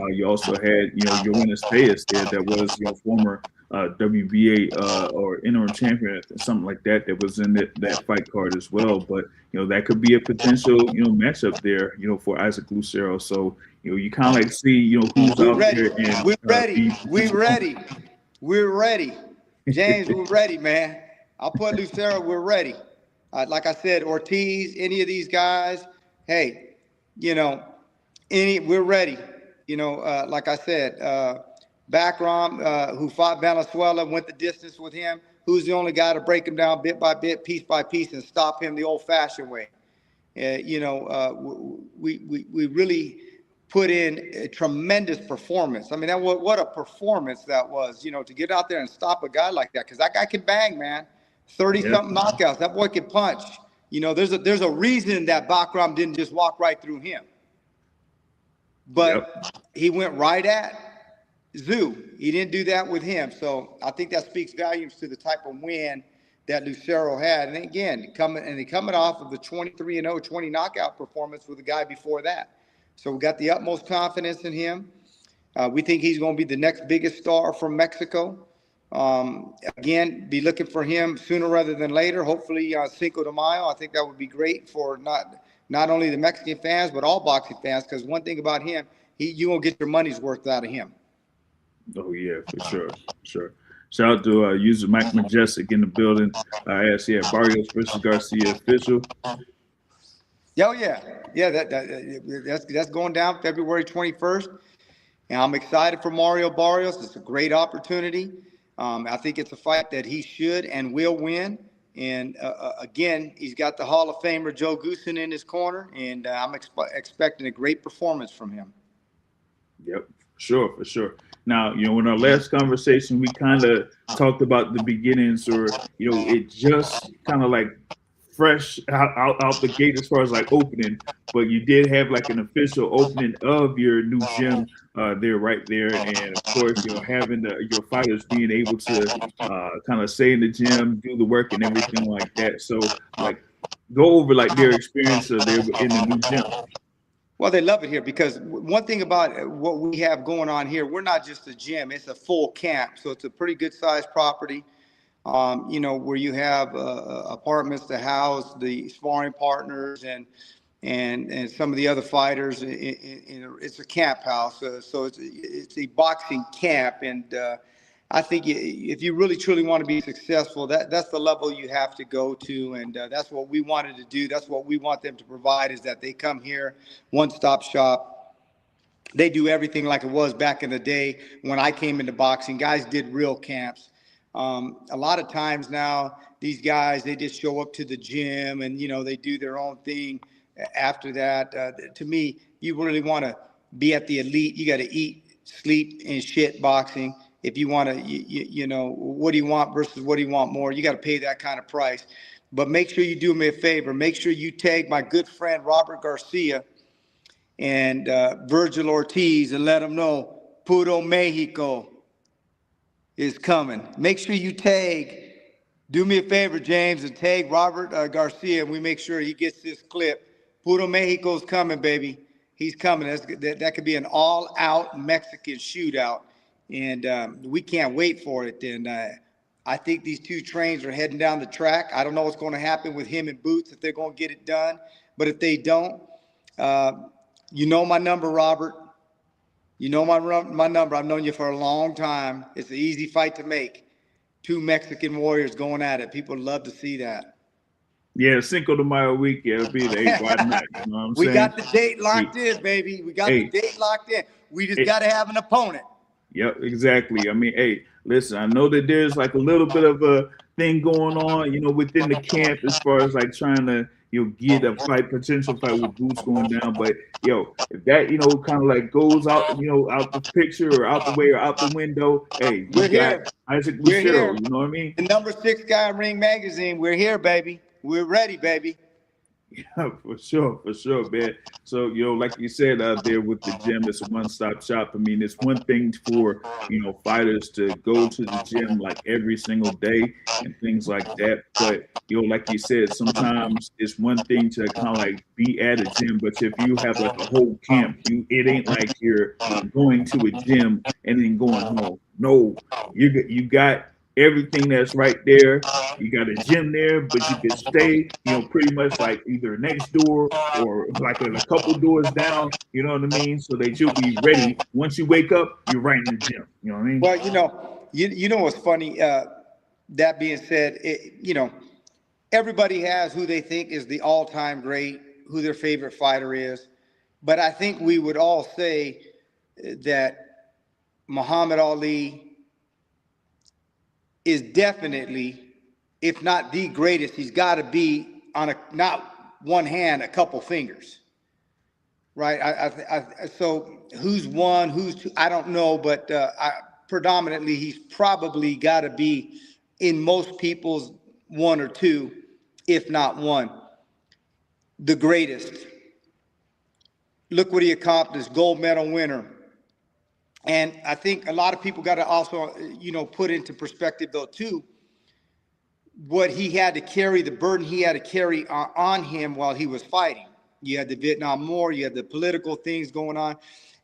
You also had, Johan Gonzalez there that was, former WBA or interim champion, something like that was in that fight card as well. But, that could be a potential, matchup there, for Isaac Lucero. So, you kind of like see, who's out there. And, we're ready. We're ready. James, we're ready, man. I'll put Lucero, we're ready. Like I said, Ortiz, any of these guys, hey, we're ready. Like I said, Backrom, who fought Venezuela, went the distance with him. Who's the only guy to break him down bit by bit, piece by piece, and stop him the old-fashioned way? We really put in a tremendous performance. I mean, what a performance that was, to get out there and stop a guy like that, because that guy can bang, man. 30-something knockouts. That boy can punch. There's a reason that Backrom didn't just walk right through him. But he went right at Zoo. He didn't do that with him. So I think that speaks volumes to the type of win that Lucero had. And again, coming off of the 23-0, 20 knockout performance with the guy before that. So we got the utmost confidence in him. We think he's going to be the next biggest star from Mexico. Again, be looking for him sooner rather than later. Hopefully, Cinco de Mayo. I think that would be great for not only the Mexican fans but all boxing fans. Because one thing about him, you won't get your money's worth out of him. Oh yeah, for sure. Shout out to user Mike Majestic in the building. As Barrios versus Garcia official. Oh yeah. That's going down February 21st, and I'm excited for Mario Barrios. It's a great opportunity. I think it's a fight that he should and will win. And again, he's got the Hall of Famer Joe Goossen in his corner, and I'm expecting a great performance from him. Yep, for sure. Now, in our last conversation, we kind of talked about the beginnings, or it just kind of like fresh out the gate as far as like opening, but you did have like an official opening of your new gym there, right there, and of course, having your fighters being able to kind of stay in the gym, do the work, and everything like that. So, like, go over like their experience there in the new gym. Well, they love it here because one thing about what we have going on here, we're not just a gym; it's a full camp. So it's a pretty good sized property. Where you have apartments to house the sparring partners and some of the other fighters. It's a camp house, so it's a boxing camp, and I think if you really truly want to be successful, that's the level you have to go to, and that's what we wanted to do. That's what we want them to provide, is that they come here, one-stop shop. They do everything like it was back in the day when I came into boxing. Guys did real camps. A lot of times now, these guys, they just show up to the gym and, they do their own thing after that. To me, you really want to be at the elite. You got to eat, sleep, and shit boxing. If you want to, what do you want versus what do you want more? You got to pay that kind of price. But make sure you do me a favor. Make sure you tag my good friend Robert Garcia and Virgil Ortiz and let them know Puro Mexico is coming. Make sure you do me a favor, James, and tag Robert Garcia, and we make sure he gets this clip. Puro Mexico's coming, baby. He's coming. That could be an all-out Mexican shootout, and we can't wait for it. And I think these two trains are heading down the track. I don't know what's going to happen with him and Boots, if they're going to get it done. But if they don't, my number, Robert. You know my number. I've known you for a long time. It's an easy fight to make. Two Mexican warriors going at it. People love to see that. Yeah, Cinco de Mayo week. Yeah, it'll be the why not? You know what I'm saying? We got the date locked in, baby. We got the date locked in. We just got to have an opponent. Yep, exactly. I mean, hey, listen, I know that there's like a little bit of a thing going on, within the camp as far as like trying to, get a potential fight with Boots going down. But if that, kind of like goes out, out the picture or out the way or out the window, hey, we got Isaac Lucero, you know what I mean? The number 6 guy in Ring Magazine. We're here, baby. We're ready, baby. Yeah, for sure, man. So, like you said out there with the gym, it's a one-stop shop. I mean, it's one thing for, fighters to go to the gym like every single day and things like that. But, like you said, sometimes it's one thing to kind of like be at a gym, but if you have like a whole camp, it ain't like you're going to a gym and then going home. No, you got everything that's right there. You got a gym there, but you can stay, pretty much like either next door or like a couple doors down, you know what I mean? So that you'll be ready. Once you wake up, you're right in the gym. You know what I mean? Well, you know what's funny? That being said, everybody has who they think is the all-time great, who their favorite fighter is. But I think we would all say that Muhammad Ali is definitely, if not the greatest, he's got to be on not one hand, a couple fingers, right? So who's one, who's two, I don't know, but predominantly he's probably got to be in most people's one or two, if not one, the greatest. Look what he accomplished, gold medal winner. And I think a lot of people got to also, put into perspective, though, too, what he had to carry, the burden he had to carry on him while he was fighting. You had the Vietnam War, you had the political things going on.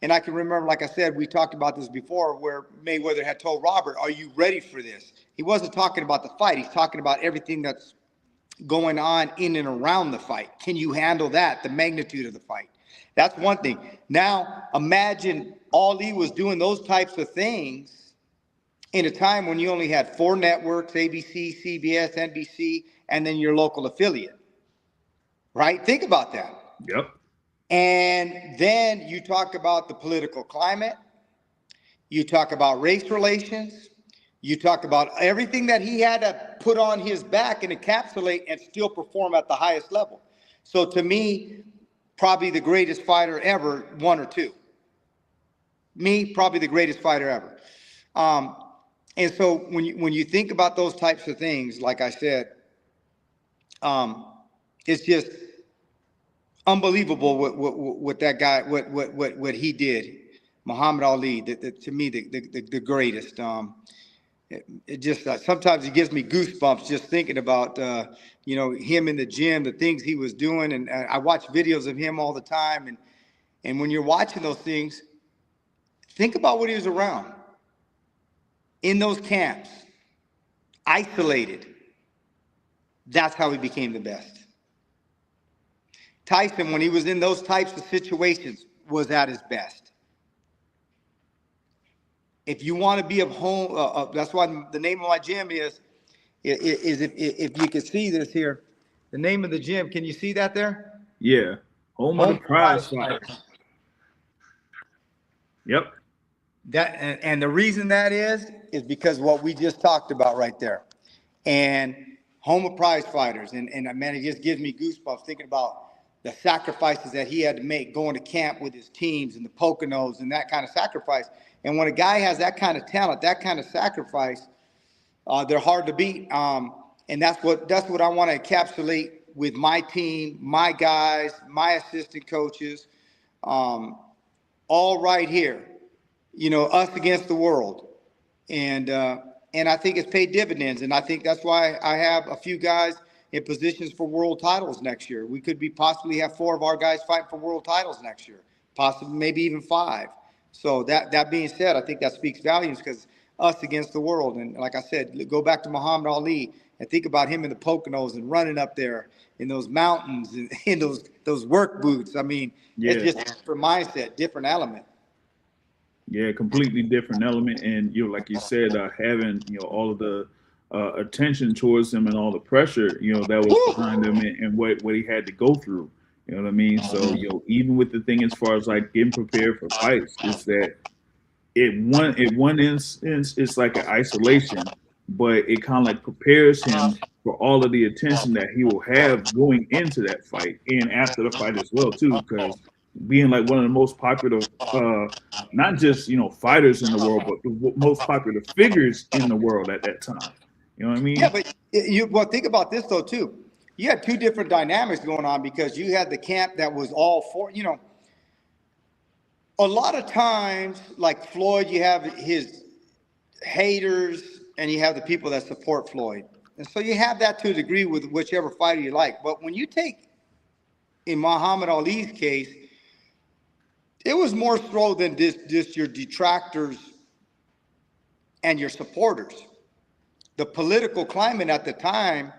And I can remember, like I said, we talked about this before, where Mayweather had told Robert, are you ready for this? He wasn't talking about the fight. He's talking about everything that's going on in and around the fight. Can you handle that, the magnitude of the fight? That's one thing. Now, imagine Ali was doing those types of things in a time when you only had 4 networks, ABC, CBS, NBC, and then your local affiliate, right? Think about that. Yep. And then you talk about the political climate. You talk about race relations. You talk about everything that he had to put on his back and encapsulate and still perform at the highest level. So to me, probably the greatest fighter ever, one or two. Me, probably the greatest fighter ever. And so when you think about those types of things, like I said, it's just unbelievable what that guy what he did. Muhammad Ali, to me, the greatest. It just sometimes it gives me goosebumps just thinking about him in the gym, the things he was doing, and I watch videos of him all the time. And when you're watching those things, think about what he was around in those camps, isolated. That's how he became the best. Tyson, when he was in those types of situations, was at his best. If you want to be of home, that's why the name of my gym is if you can see this here, the name of the gym. Can you see that there? Yeah, home of the prize fighters. Yep. That and the reason that is because what we just talked about right there, and home of prize fighters, and man, it just gives me goosebumps thinking about the sacrifices that he had to make going to camp with his teams and the Poconos and that kind of sacrifice. And when a guy has that kind of talent, that kind of sacrifice, they're hard to beat. And that's what I want to encapsulate with my team, my guys, my assistant coaches, all right here. Us against the world. And I think it's paid dividends. And I think that's why I have a few guys in positions for world titles next year. We could possibly have 4 of our guys fighting for world titles next year, possibly maybe even 5. So that being said, I think that speaks volumes because us against the world. And like I said, go back to Muhammad Ali and think about him in the Poconos and running up there in those mountains and in those work boots. I mean, It's just a different mindset, different element. Yeah, completely different element. And, like you said, having, all of the attention towards him and all the pressure, that was behind him and what he had to go through. You know what I mean? So, even with the thing as far as like getting prepared for fights, is that in one instance, it's like an isolation, but it kind of like prepares him for all of the attention that he will have going into that fight and after the fight as well, too, because being like one of the most popular, not just, fighters in the world, but the most popular figures in the world at that time. You know what I mean? Yeah, but think about this though too. You had 2 different dynamics going on because you had the camp that was all for, a lot of times like Floyd, you have his haters and you have the people that support Floyd. And so you have that to a degree with whichever fighter you like. But when you take, in Muhammad Ali's case, it was more so than just your detractors and your supporters. The political climate at the time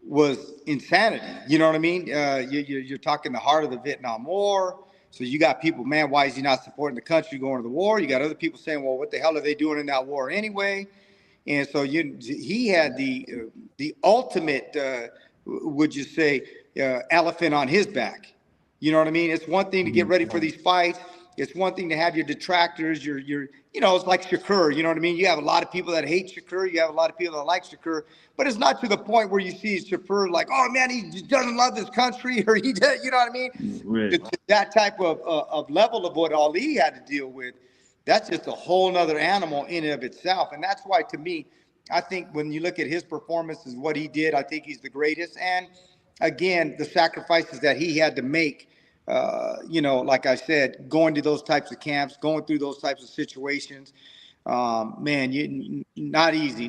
was insanity. You know what I mean? You're talking the heart of the Vietnam War. So you got people, man, why is he not supporting the country going to the war? You got other people saying, well, what the hell are they doing in that war anyway? And so he had the ultimate, would you say, elephant on his back. You know what I mean? It's one thing to get ready for these fights. It's one thing to have your detractors, it's like Shakur, you know what I mean? You have a lot of people that hate Shakur. You have a lot of people that like Shakur. But it's not to the point where you see Shakur like, oh, man, he doesn't love this country or he does, you know what I mean? Right. That type of level of what Ali had to deal with, that's just a whole nother animal in and of itself. And that's why, to me, I think when you look at his performances, what he did, I think he's the greatest. And, again, the sacrifices that he had to make, like I said, going to those types of camps, going through those types of situations, man, not easy.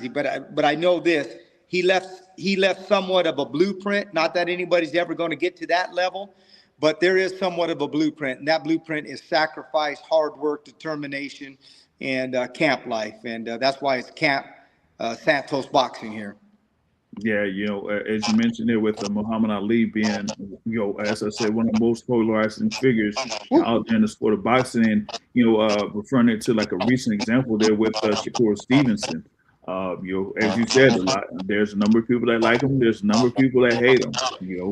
But I know this: he left somewhat of a blueprint. Not that anybody's ever going to get to that level, but there is somewhat of a blueprint, and that blueprint is sacrifice, hard work, determination, and camp life. And that's why it's Camp Santos Boxing here. Yeah, as you mentioned there with Muhammad Ali being, as I said, one of the most polarizing figures out there in the sport of boxing, and referring it to like a recent example there with Shakur Stevenson. As you said, there's a number of people that like him. There's a number of people that hate him.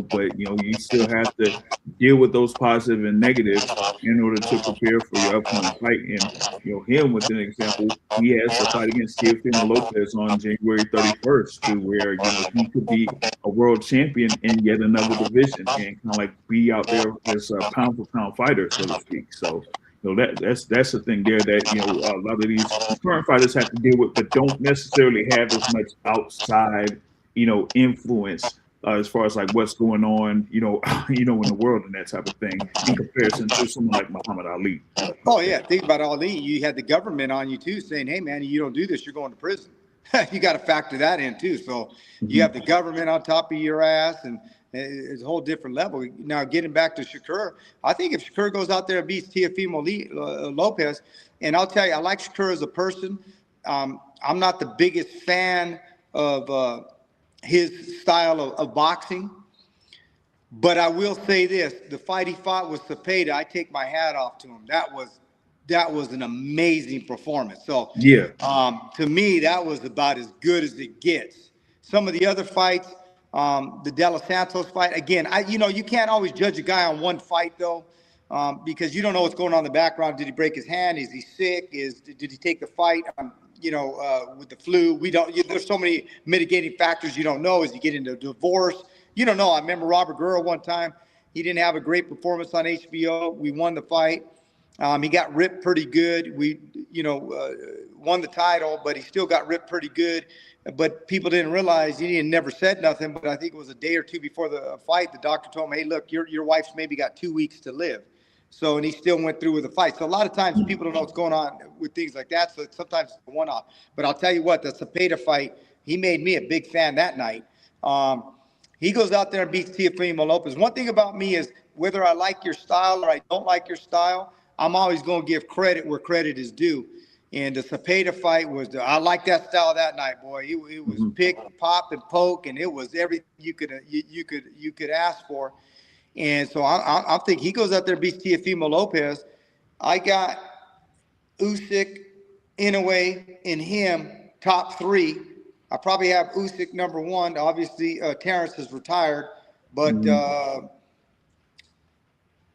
But you still have to deal with those positive and negatives in order to prepare for your upcoming fight. And him, with an example, he has to fight against Teofimo Lopez on January 31st, to where he could be a world champion in yet another division and kind of like be out there as a pound for pound fighter, so to speak. So. That's the thing there that a lot of these current fighters have to deal with, but don't necessarily have as much outside influence as far as like what's going on, in the world and that type of thing, in comparison to someone like Muhammad Ali. Oh yeah, think about Ali. You had the government on you too, saying, "Hey man, you don't do this, you're going to prison." You got to factor that in too. So you have the government on top of your ass, and it's a whole different level. Now getting back to Shakur, I think if Shakur goes out there and beats Teofimo Lopez, and I'll tell you, I like Shakur as a person. I'm not the biggest fan of his style of boxing. But I will say this: the fight he fought with Cepeda, I take my hat off to him. That was an amazing performance. So yeah, to me, that was about as good as it gets. Some of the other fights, the De Los Santos fight, again, you can't always judge a guy on one fight though, because you don't know what's going on in the background. Did he break his hand? Is he sick? Did he take the fight? With the flu? We don't. There's so many mitigating factors you don't know. Is he getting into a divorce? You don't know. I remember Robert Guerrero one time. He didn't have a great performance on HBO. We won the fight. He got ripped pretty good. We, won the title, but he still got ripped pretty good. But people didn't realize he never said nothing. But I think it was a day or two before the fight, the doctor told him, "Hey, look, your wife's maybe got 2 weeks to live." So, and he still went through with the fight. So a lot of times people don't know what's going on with things like that. So sometimes it's a one-off. But I'll tell you what, the Cepeda fight, he made me a big fan that night. He goes out there and beats Teofimo Lopez. One thing about me is whether I like your style or I don't like your style, I'm always going to give credit where credit is due. And the Cepeda fight I like that style that night, boy. It was pick, pop, and poke, and it was everything you could ask for. And so I'm thinking he goes out there and beats Teofimo Lopez. I got Usyk, Inoue, and him top three. I probably have Usyk number one. Obviously, Terrence is retired, but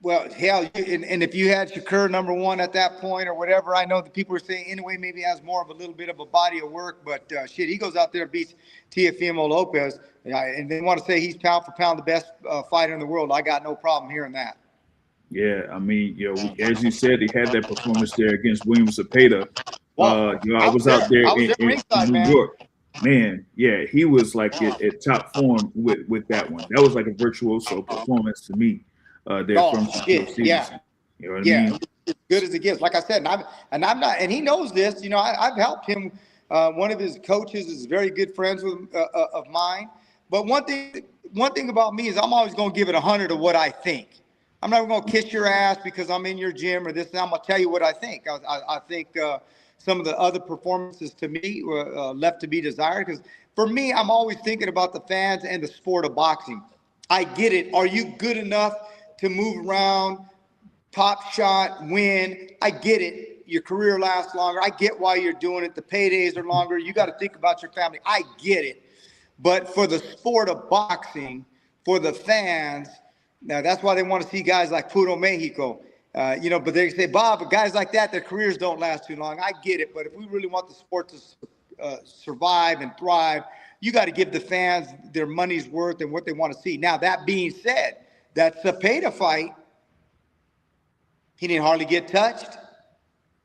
well, hell, and if you had Shakur number one at that point or whatever, I know that people are saying Inoue maybe has more of a little bit of a body of work, but shit, he goes out there and beats Teofimo Lopez, and they want to say he's pound for pound the best fighter in the world. I got no problem hearing that. Yeah, I mean, as you said, he had that performance there against William Cepeda. I was out there in New York. Man, yeah, he was like at top form with that one. That was like a virtuoso performance to me. From shit, yeah. You know what I mean? As good as it gets. Like I said, and I'm not, and he knows this. I've helped him. One of his coaches is very good friends with of mine. But one thing about me is I'm always going to give it 100 of what I think. I'm not going to kiss your ass because I'm in your gym or this. I'm going to tell you what I think. I think some of the other performances to me were left to be desired. Because for me, I'm always thinking about the fans and the sport of boxing. I get it. Are you good enough to move around, top shot, win? I get it. Your career lasts longer. I get why you're doing it. The paydays are longer. You got to think about your family. I get it. But for the sport of boxing, for the fans, now that's why they want to see guys like Puro Mexico. But they say, Bob, guys like that, their careers don't last too long. I get it. But if we really want the sport to survive and thrive, you got to give the fans their money's worth and what they want to see. Now, that being said, that Cepeda fight, he didn't hardly get touched,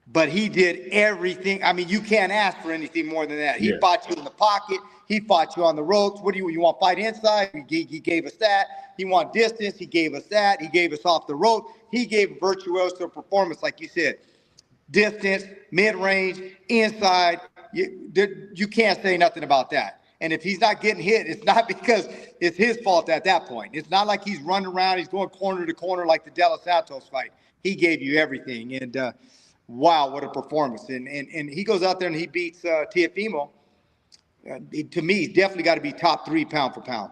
but he did everything. I mean, you can't ask for anything more than that. He fought you in the pocket. He fought you on the ropes. What do you want? Fight inside? He gave us that. He want distance. He gave us that. He gave us off the rope. He gave a virtuoso performance, like you said. Distance, mid-range, inside. You can't say nothing about that. And if he's not getting hit, it's not because it's his fault at that point. It's not like he's running around. He's going corner to corner like the De Los Santos fight. He gave you everything. And, wow, what a performance. And he goes out there and he beats Teofimo. To me, he's definitely got to be top three pound for pound.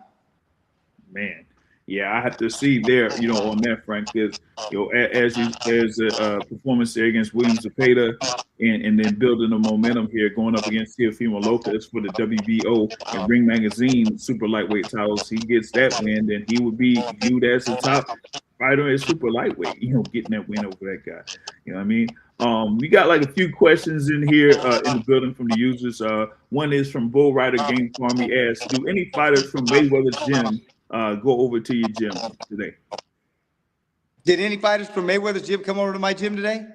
Man, yeah, I have to see there, on that front, because as a performance there against William Cepeda, and then building the momentum here, going up against Teofimo Lopez for the WBO and Ring Magazine super lightweight titles. He gets that win, then he would be viewed as the top fighter at super lightweight. Getting that win over that guy. You know what I mean? We got like a few questions in here in the building from the users. One is from Bull Rider Game Farm. He asks, do any fighters from Mayweather's gym go over to your gym today? Did any fighters from Mayweather's gym come over to my gym today?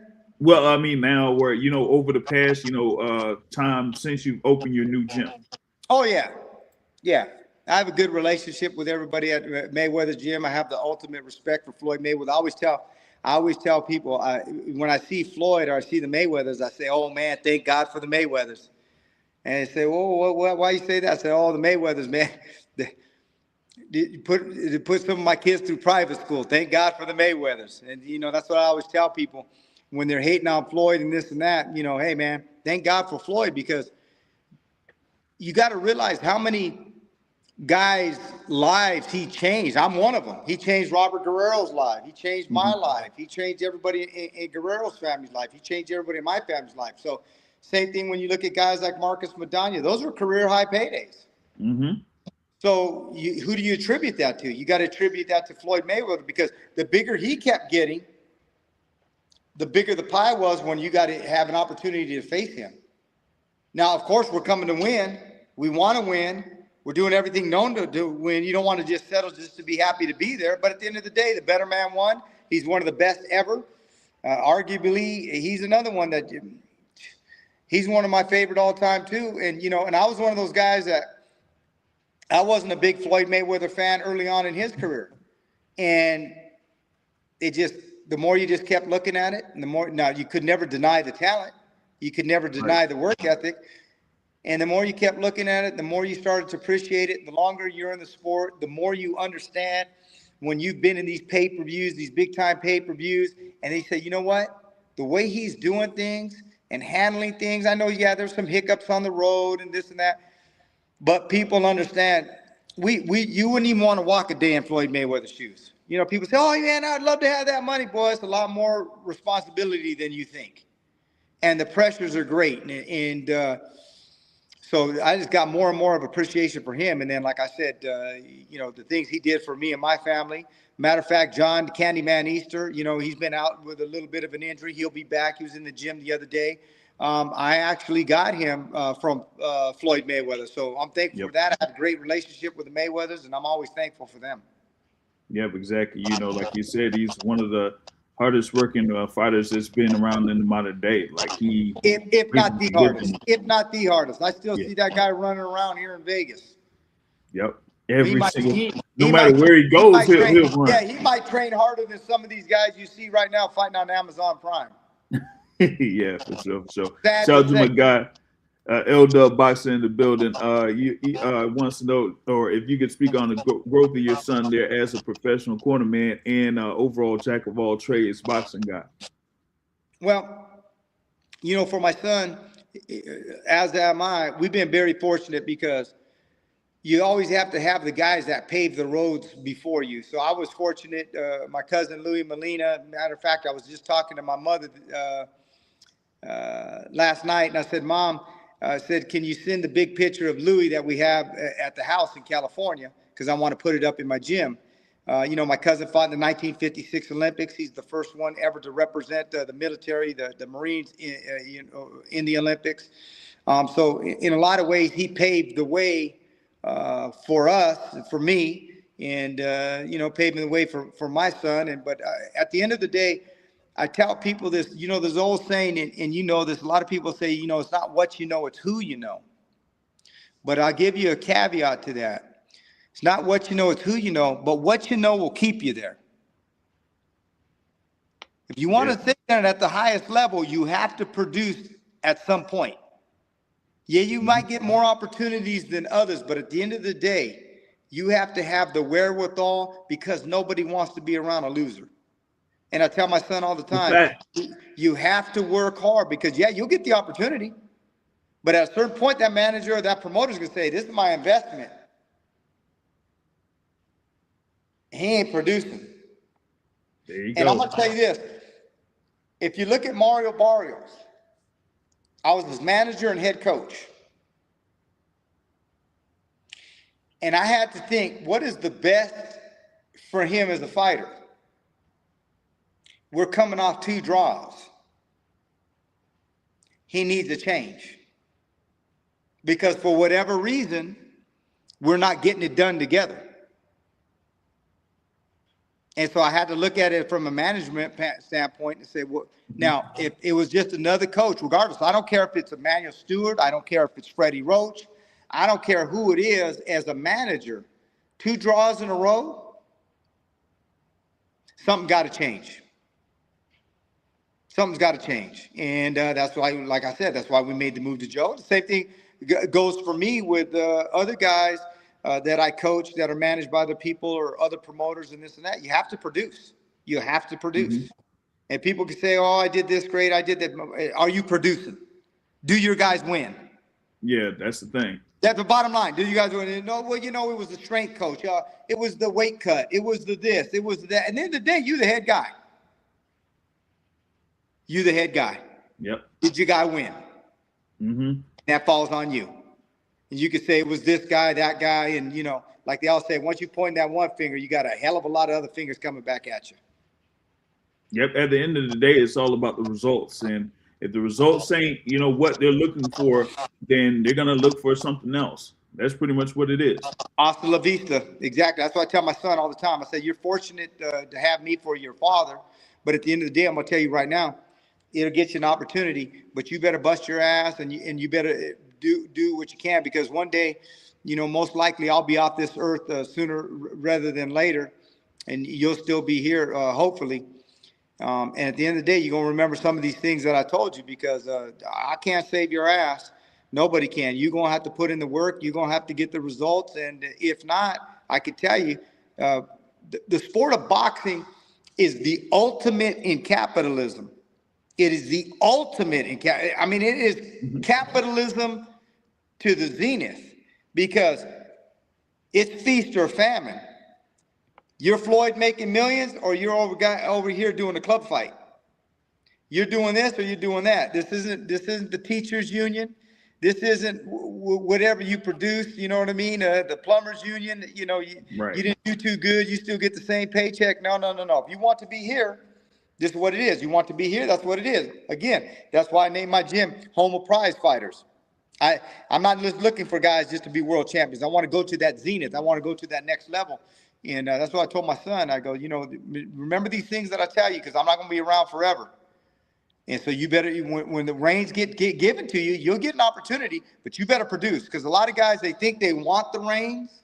Well, I mean, now where, over the past, time since you've opened your new gym. Oh, yeah. Yeah. I have a good relationship with everybody at Mayweather's gym. I have the ultimate respect for Floyd Mayweather. I always tell people when I see Floyd or I see the Mayweathers, I say, "Oh man, thank God for the Mayweathers." And they say, "Well, why you say that?" I say, "Oh, the Mayweathers, man. They put some of my kids through private school. Thank God for the Mayweathers." And that's what I always tell people when they're hating on Floyd and this and that. Hey man, thank God for Floyd, because you got to realize how many guys' lives he changed. I'm one of them. He changed Robert Guerrero's life. He changed my life. He changed everybody in Guerrero's family's life. He changed everybody in my family's life. So same thing when you look at guys like Marcus Madonna. Those were career high paydays. Mm-hmm. So who do you attribute that to? You got to attribute that to Floyd Mayweather, because the bigger he kept getting, the bigger the pie was when you got to have an opportunity to face him. Now, of course, we're coming to win. We want to win. We're doing everything known to win. You don't want to just settle just to be happy to be there. But at the end of the day, the better man won. He's one of the best ever. Arguably, he's another one that he's one of my favorite all time too. And, and I was one of those guys that I wasn't a big Floyd Mayweather fan early on in his career. And the more you just kept looking at it, and now you could never deny the talent. You could never deny the work ethic. And the more you kept looking at it, the more you started to appreciate it. The longer you're in the sport, the more you understand when you've been in these pay-per-views, these big-time pay-per-views, and they say, you know what? The way he's doing things and handling things, I know, there's some hiccups on the road and this and that, but people understand. You wouldn't even want to walk a day in Floyd Mayweather's shoes. People say, oh, man, I'd love to have that money, boy. It's a lot more responsibility than you think. And the pressures are great. So I just got more and more of appreciation for him. And then, like I said, the things he did for me and my family. Matter of fact, John Candyman Easter, he's been out with a little bit of an injury. He'll be back. He was in the gym the other day. I actually got him from Floyd Mayweather. So I'm thankful for that. I have a great relationship with the Mayweathers, and I'm always thankful for them. Yep, exactly. Like you said, he's one of the hardest working fighters that's been around in the modern day. Like if not the hardest. I still see that guy running around here in Vegas. Yep. No matter where he goes, he'll run. Yeah, he might train harder than some of these guys you see right now fighting on Amazon Prime. Yeah, for sure. Shout out to my guy, L-Dub Boxing in the building. He wants to know, or if you could speak on the growth of your son there as a professional cornerman and overall jack of all trades boxing guy. Well, for my son, as am I, we've been very fortunate because you always have to have the guys that pave the roads before you. So I was fortunate. My cousin Louis Molina, matter of fact, I was just talking to my mother last night, and I said, Mom, can you send the big picture of Louis that we have at the house in California? Because I want to put it up in my gym. My cousin fought in the 1956 Olympics. He's the first one ever to represent the military, the Marines in the Olympics. So in a lot of ways, he paved the way for us, for me, and, paving the way for my son. But at the end of the day, I tell people this, there's an old saying, and this, a lot of people say, it's not what you know, it's who you know. But I'll give you a caveat to that. It's not what you know, it's who you know, but what you know will keep you there. If you want to sit there at the highest level, you have to produce at some point. Yeah, you might get more opportunities than others, but at the end of the day, you have to have the wherewithal, because nobody wants to be around a loser. And I tell my son all the time, you have to work hard, because, you'll get the opportunity. But at a certain point, that manager or that promoter is going to say, this is my investment. He ain't producing. There you go. And I'm going to tell you this. If you look at Mario Barrios, I was his manager and head coach. And I had to think, what is the best for him as a fighter? We're coming off 2 draws. He needs a change. Because for whatever reason, we're not getting it done together. And so I had to look at it from a management standpoint and say, well, now, if it was just another coach, regardless, I don't care if it's Emmanuel Stewart, I don't care if it's Freddie Roach, I don't care who it is, as a manager, 2 draws in a row, something got to change. Something's got to change. And that's why, like I said, that's why we made the move to Joe. The same thing goes for me with other guys that I coach that are managed by other people or other promoters and this and that. You have to produce. You have to produce. Mm-hmm. And people can say, oh, I did this great, I did that. Are you producing? Do your guys win? Yeah, that's the thing. That's the bottom line. Do you guys win? No, well, you know, it was the strength coach. It was the weight cut. It was the this. It was that. And at the end of the day, you the head guy. You the head guy. Yep. Did your guy win? Mm-hmm. That falls on you. And you could say it was this guy, that guy, and, you know, like they all say, once you point that one finger, you got a hell of a lot of other fingers coming back at you. Yep. At the end of the day, it's all about the results. And if the results ain't, you know, what they're looking for, then they're going to look for something else. That's pretty much what it is. Hasta la vista. Exactly. That's what I tell my son all the time. I say, you're fortunate to have me for your father. But at the end of the day, I'm going to tell you right now, it'll get you an opportunity, but you better bust your ass and you better do what you can, because one day, you know, most likely I'll be off this earth sooner rather than later, and you'll still be here, hopefully. And at the end of the day, you're going to remember some of these things that I told you, because I can't save your ass. Nobody can. You're going to have to put in the work. You're going to have to get the results. And if not, I could tell you, the sport of boxing is the ultimate in capitalism. It is the ultimate in I mean, it is capitalism to the zenith, because it's feast or famine. You're Floyd making millions, or you're over here doing a club fight. You're doing this or you're doing that. This isn't the teachers union. This isn't whatever you produce. You know what I mean? The plumbers union. You know, you didn't do too good. You still get the same paycheck. No. If you want to be here, this is what it is. You want to be here, that's what it is. Again, that's why I named my gym Home of Prize Fighters. I'm not just looking for guys just to be world champions. I want to go to that zenith. I want to go to that next level. And that's what I told my son. I go, you know, remember these things that I tell you, because I'm not going to be around forever. And so you better, when the reins get given to you, you'll get an opportunity, but you better produce. Because a lot of guys, they think they want the reins,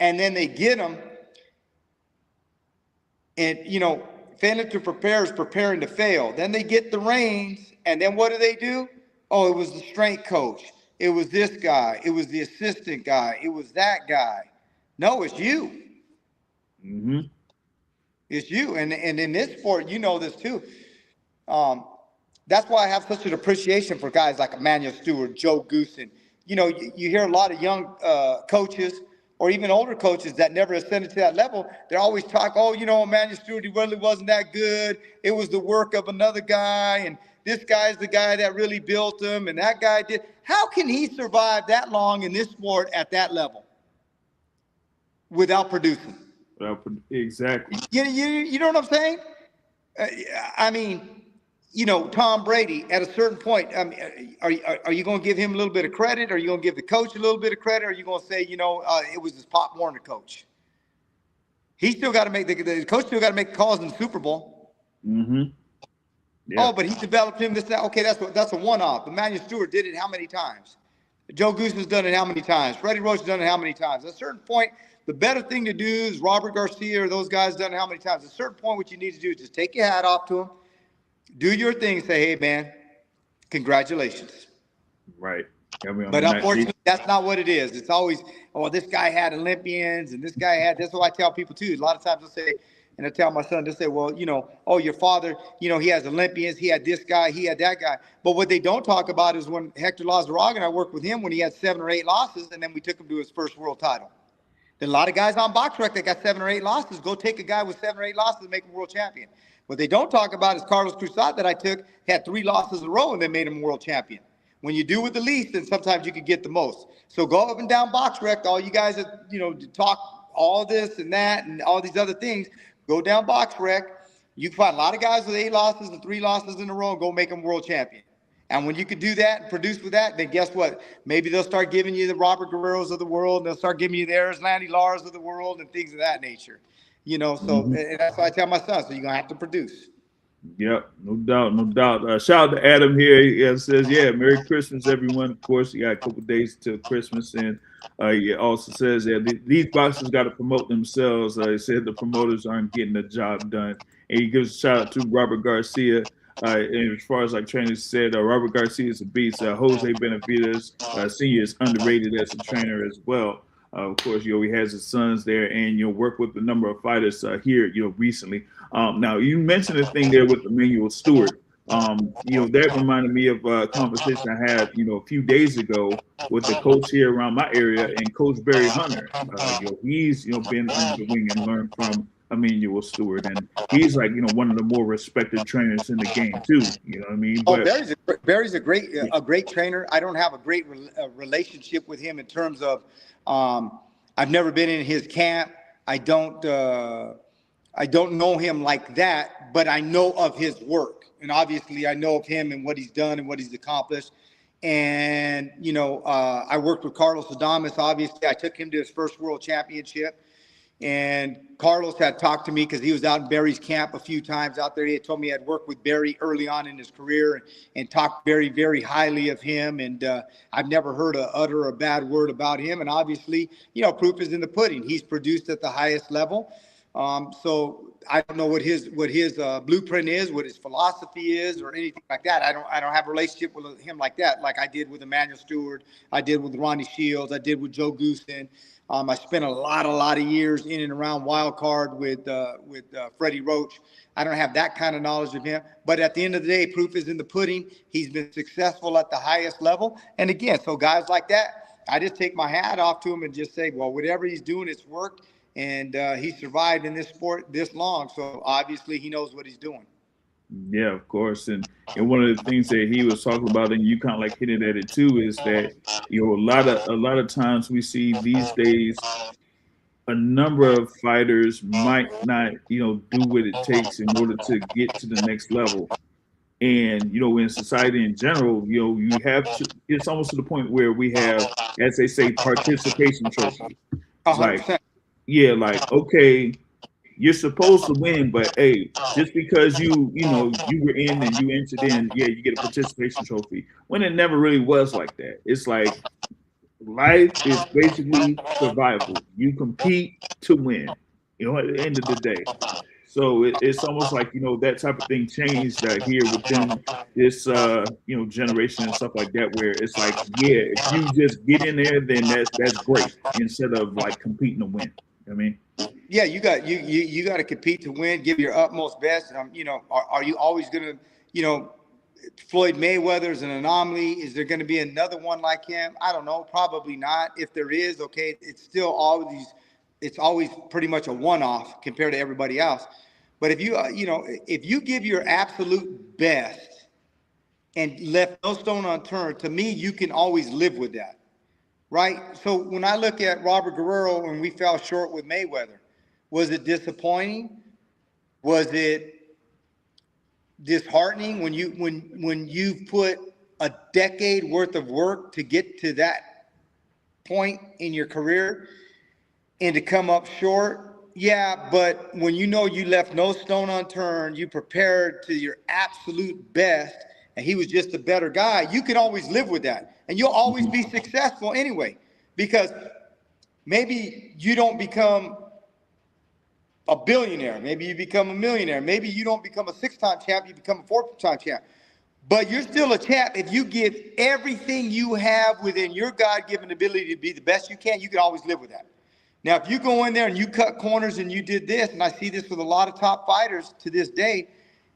and then they get them. And, you know, failing to prepare is preparing to fail. Then they get the reins, and then what do? Oh, it was the strength coach. It was this guy. It was the assistant guy. It was that guy. No, it's you. Mm-hmm. It's you. And in this sport, you know this too. That's why I have such an appreciation for guys like Emmanuel Stewart, Joe Goossen. You know, you hear a lot of young coaches or even older coaches that never ascended to that level. They're always talk, oh, you know, Emmanuel Stewart, he really wasn't that good. It was the work of another guy, and this guy's the guy that really built him, and that guy did. How can he survive that long in this sport at that level without producing? Exactly. You know what I'm saying? I mean, you know, Tom Brady at a certain point, I mean, are you going to give him a little bit of credit? Are you going to give the coach a little bit of credit? Or are you going to say, you know, it was his Pop Warner coach? He still got to make the coach still got to make calls in the Super Bowl. Mm-hmm. Yeah. Oh, but he developed him this. That. Okay, that's a one-off. Emmanuel Stewart did it how many times? Joe Goossen's done it how many times? Freddie Roach's done it how many times? At a certain point, the better thing to do is Robert Garcia or those guys done it how many times? At a certain point, what you need to do is just take your hat off to them, do your thing, say, hey, man, congratulations. Right. But unfortunately, that's not what it is. It's always, oh, this guy had Olympians and this guy had, that's what I tell people too. A lot of times they'll say, and I tell my son, they'll say, well, you know, oh, your father, you know, he has Olympians, he had this guy, he had that guy. But what they don't talk about is when Hector Lazaraga and I worked with him when he had 7 or 8 losses, and then we took him to his first world title. Then a lot of guys on BoxRec that got 7 or 8 losses, go take a guy with 7 or 8 losses and make him world champion. What they don't talk about is Carlos Cruzat that I took, had 3 losses in a row and they made him a world champion. When you do with the least, then sometimes you can get the most. So go up and down BoxRec, all you guys that, you know, talk all this and that and all these other things, go down BoxRec. You can find a lot of guys with 8 losses and 3 losses in a row and go make them world champion. And when you could do that and produce with that, then guess what? Maybe they'll start giving you the Robert Guerreros of the world, and they'll start giving you the Erislandy Laras of the world and things of that nature. You know, so and that's why I tell my son, so you're going to have to produce. Yep, no doubt, no doubt. Shout out to Adam here. He says, "Yeah, Merry Christmas, everyone." Of course, you got a couple days till Christmas, and he also says, "Yeah, these boxers got to promote themselves." He said the promoters aren't getting the job done, and he gives a shout out to Robert Garcia. And as far as like trainers said, Robert Garcia is a beast. Jose Benavides Senior is underrated as a trainer as well. Of course, he has his sons there, and work with a number of fighters here, recently. Now, you mentioned a thing there with Emmanuel Stewart. That reminded me of a conversation I had, a few days ago with the coach here around my area and Coach Barry Hunter. He's, been under the wing and learned from Emmanuel Stewart, and he's like, one of the more respected trainers in the game too. You know what I mean? Oh, But Barry's yeah, a great trainer. I don't have a great relationship with him in terms of I've never been in his camp. I don't know him like that, but I know of his work, and obviously I know of him and what he's done and what he's accomplished. And I worked with Carlos Adames. Obviously, I took him to his first world championship. And Carlos had talked to me because he was out in Barry's camp a few times out there. He had told me I'd worked with Barry early on in his career and talked very, very highly of him. And I've never heard utter a bad word about him. And obviously, proof is in the pudding. He's produced at the highest level. So I don't know what his blueprint is, what his philosophy is, or anything like that. I don't have a relationship with him like that, like I did with Emmanuel Stewart, I did with Ronnie Shields, I did with Joe Goossen. I spent a lot of years in and around Wild Card with Freddie Roach. I don't have that kind of knowledge of him. But at the end of the day, proof is in the pudding. He's been successful at the highest level. And again, so guys like that, I just take my hat off to him and just say, well, whatever he's doing, it's worked. And he survived in this sport this long. So obviously he knows what he's doing. yeah, of course. And one of the things that he was talking about, and you kind of like hinted at it too, is that a lot of times we see these days a number of fighters might not do what it takes in order to get to the next level. And in society in general, you have to. It's almost to the point where we have, as they say, participation trophies. It's like, 100%. yeah, like, okay, you're supposed to win, but hey, just because you were in and you entered in, yeah, you get a participation trophy. When it never really was like that. It's like life is basically survival. You compete to win. At the end of the day. So it's almost like that type of thing changed here within this generation and stuff like that, where it's like, yeah, if you just get in there, then that's great, instead of like competing to win. I mean, Yeah, you got to compete to win, give your utmost best. Are you always going to, Floyd Mayweather's an anomaly. Is there going to be another one like him? I don't know. Probably not. If there is, okay, it's always pretty much a one-off compared to everybody else. But if you give your absolute best and left no stone unturned, to me, you can always live with that. Right? So when I look at Robert Guerrero and we fell short with Mayweather, was it disappointing? Was it disheartening when you put a decade worth of work to get to that point in your career and to come up short? Yeah, but when you left no stone unturned, you prepared to your absolute best, and he was just a better guy, you can always live with that. And you'll always be successful anyway, because maybe you don't become a billionaire. Maybe you become a millionaire. Maybe you don't become a 6-time champ, you become a 4-time champ. But you're still a champ if you give everything you have within your God-given ability to be the best you can always live with that. Now, if you go in there and you cut corners and you did this, and I see this with a lot of top fighters to this day,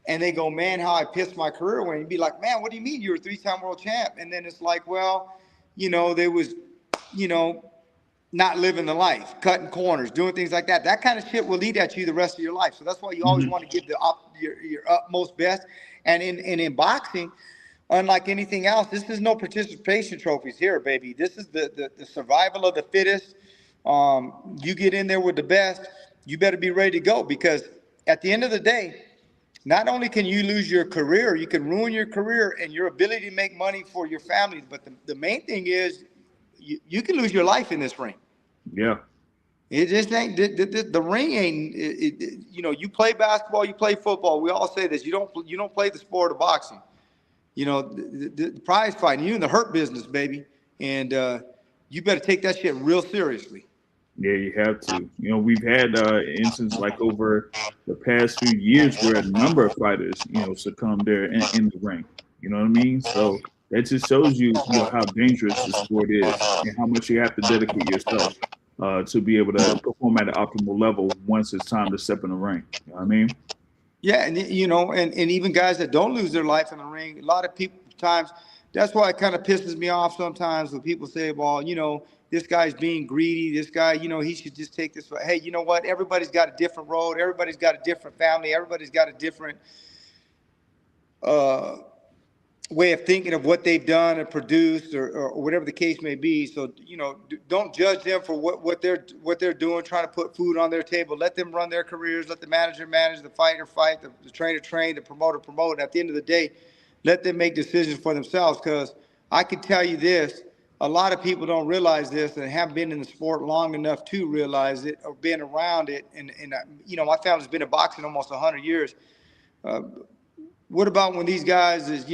and they go, man, how I pissed my career away. And you'd be like, man, what do you mean you're a 3-time world champ? And then it's like, well, there was, not living the life, cutting corners, doing things like that. That kind of shit will lead at you the rest of your life. So that's why you always want to give your utmost best. And in boxing, unlike anything else, this is no participation trophies here, baby. This is the survival of the fittest. You get in there with the best, you better be ready to go, because at the end of the day, not only can you lose your career, you can ruin your career and your ability to make money for your family. But the main thing is you can lose your life in this ring. yeah, It just ain't the ring ain't. You play basketball, you play football. We all say this. You don't play the sport of boxing. The prize fighting. You in the hurt business, baby, and you better take that shit real seriously. Yeah, you have to. We've had instances like over the past few years where a number of fighters, succumbed there in the ring. You know what I mean? So that just shows you, how dangerous the sport is and how much you have to dedicate yourself to be able to perform at an optimal level once it's time to step in the ring. You know what I mean? Yeah, and even guys that don't lose their life in the ring, a lot of people times. That's why it kind of pisses me off sometimes when people say, "Well, this guy's being greedy. This guy, he should just take this." Hey, you know what? Everybody's got a different road. Everybody's got a different family. Everybody's got a different uh, way of thinking of what they've done and produced, or whatever the case may be. So don't judge them for what they're doing, trying to put food on their table. Let them run their careers. Let the manager manage, the fighter fight, the trainer train, the promoter promote. And at the end of the day, let them make decisions for themselves. Because I can tell you this: a lot of people don't realize this and haven't been in the sport long enough to realize it or been around it. And my family's been in boxing almost 100 years. What about when these guys is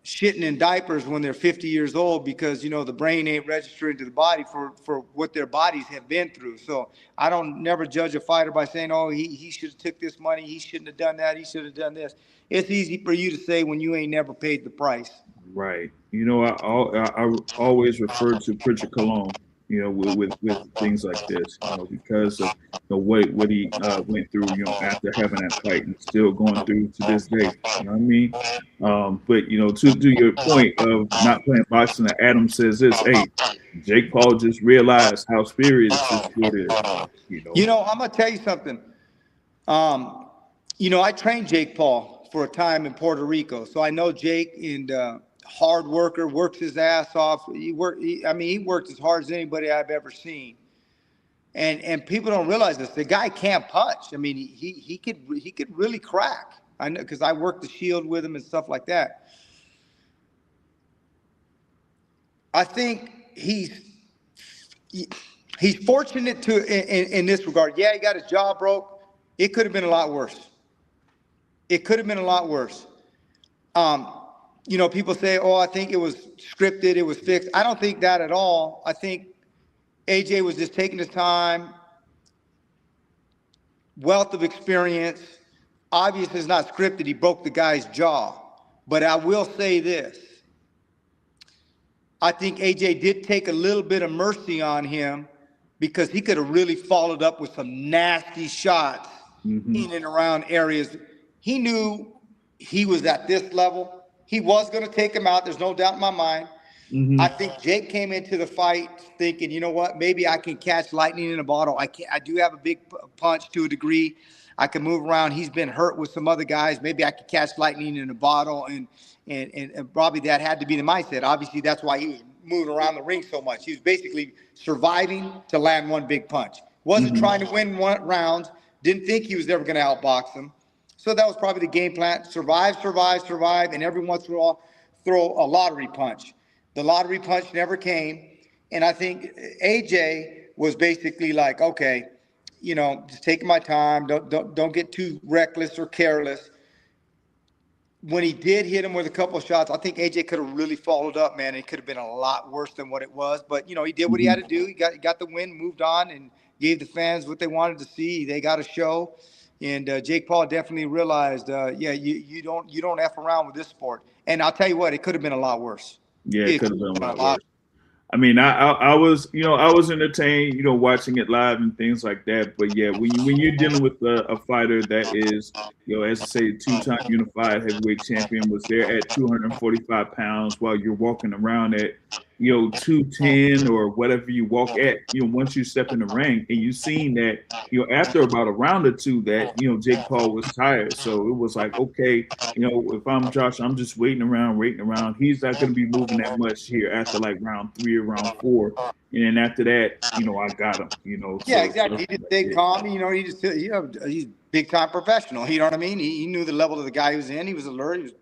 shitting in diapers when they're 50 years old because the brain ain't registering to the body for what their bodies have been through. So I don't never judge a fighter by saying, oh, he should have took this money, he shouldn't have done that, he should have done this. It's easy for you to say when you ain't never paid the price. Right. I always refer to Pritchard Cologne, with things like this, because of what he went through, after having that fight and still going through to this day. You know what I mean? But to your point of not playing boxing, Adam says this: "Hey, Jake Paul just realized how serious this sport is." You know. I'm gonna tell you something. I trained Jake Paul for a time in Puerto Rico, so I know Jake, and hard worker, works his ass off. He worked as hard as anybody I've ever seen. And people don't realize this. The guy can't punch. I mean, he could really crack. I know because I worked the shield with him and stuff like that. I think he's fortunate in this regard. Yeah, he got his jaw broke. It could have been a lot worse. It could have been a lot worse. People say, "Oh, I think it was scripted. It was fixed." I don't think that at all. I think AJ was just taking his time, wealth of experience. Obviously, it's not scripted. He broke the guy's jaw. But I will say this. I think AJ did take a little bit of mercy on him because he could have really followed up with some nasty shots in and around areas. He knew he was at this level. He was going to take him out. There's no doubt in my mind. I think Jake came into the fight thinking, you know what, maybe I can catch lightning in a bottle. I do have a big punch to a degree. I can move around. He's been hurt with some other guys. Maybe I could catch lightning in a bottle. And probably that had to be the mindset. Obviously, that's why he was moving around the ring so much. He was basically surviving to land one big punch. Wasn't trying to win rounds. Didn't think he was ever going to outbox him. So that was probably the game plan. Survive, and every once in a while throw a lottery punch. The lottery punch never came. And I think AJ was basically like, okay, just taking my time. Don't get too reckless or careless. When he did hit him with a couple of shots, I think AJ could have really followed up, man. It could have been a lot worse than what it was. But, he did what he had to do. He got the win, moved on, and gave the fans what they wanted to see. They got a show. And Jake Paul definitely realized, you don't F around with this sport. And I'll tell you what, it could have been a lot worse. Yeah, it could have been a lot worse. I mean, I was, I was entertained, watching it live and things like that. But yeah, when you're dealing with a fighter that is, as I say, two-time unified heavyweight champion, was there at 245 pounds while you're walking around at, 210 or whatever you walk at, once you step in the ring, and you seen that, after about a round or two that, Jake Paul was tired. So it was like, okay, if I'm Josh, I'm just waiting around. He's not going to be moving that much here after like round 3 or round 4. And then after that, I got him, Yeah, so, exactly. He just stayed calm. He's a big time professional. You know what I mean? He knew the level of the guy he was in. He was alert. He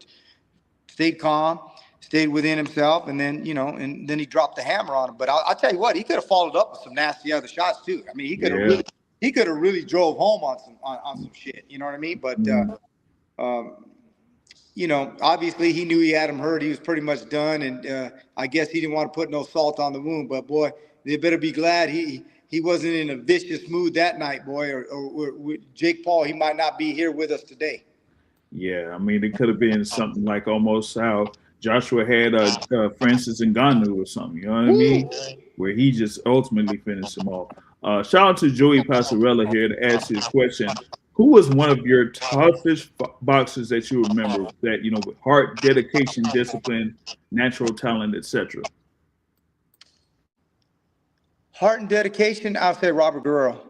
stayed calm, stayed within himself, and then he dropped the hammer on him. But I'll tell you what, he could have followed up with some nasty other shots too. I mean, he could have really drove home on some shit. You know what I mean? But obviously he knew he had him hurt. He was pretty much done, and I guess he didn't want to put no salt on the wound. But boy, they better be glad he wasn't in a vicious mood that night, boy. Or with Jake Paul, he might not be here with us today. Yeah, I mean, it could have been something like almost how Joshua had Francis Ngannou or something. You know what I mean? Where he just ultimately finished him off. Shout out to Joey Passarella here to ask his question. Who was one of your toughest boxers that you remember that, with heart, dedication, discipline, natural talent, etc.? Heart and dedication, I'll say Robert Guerrero.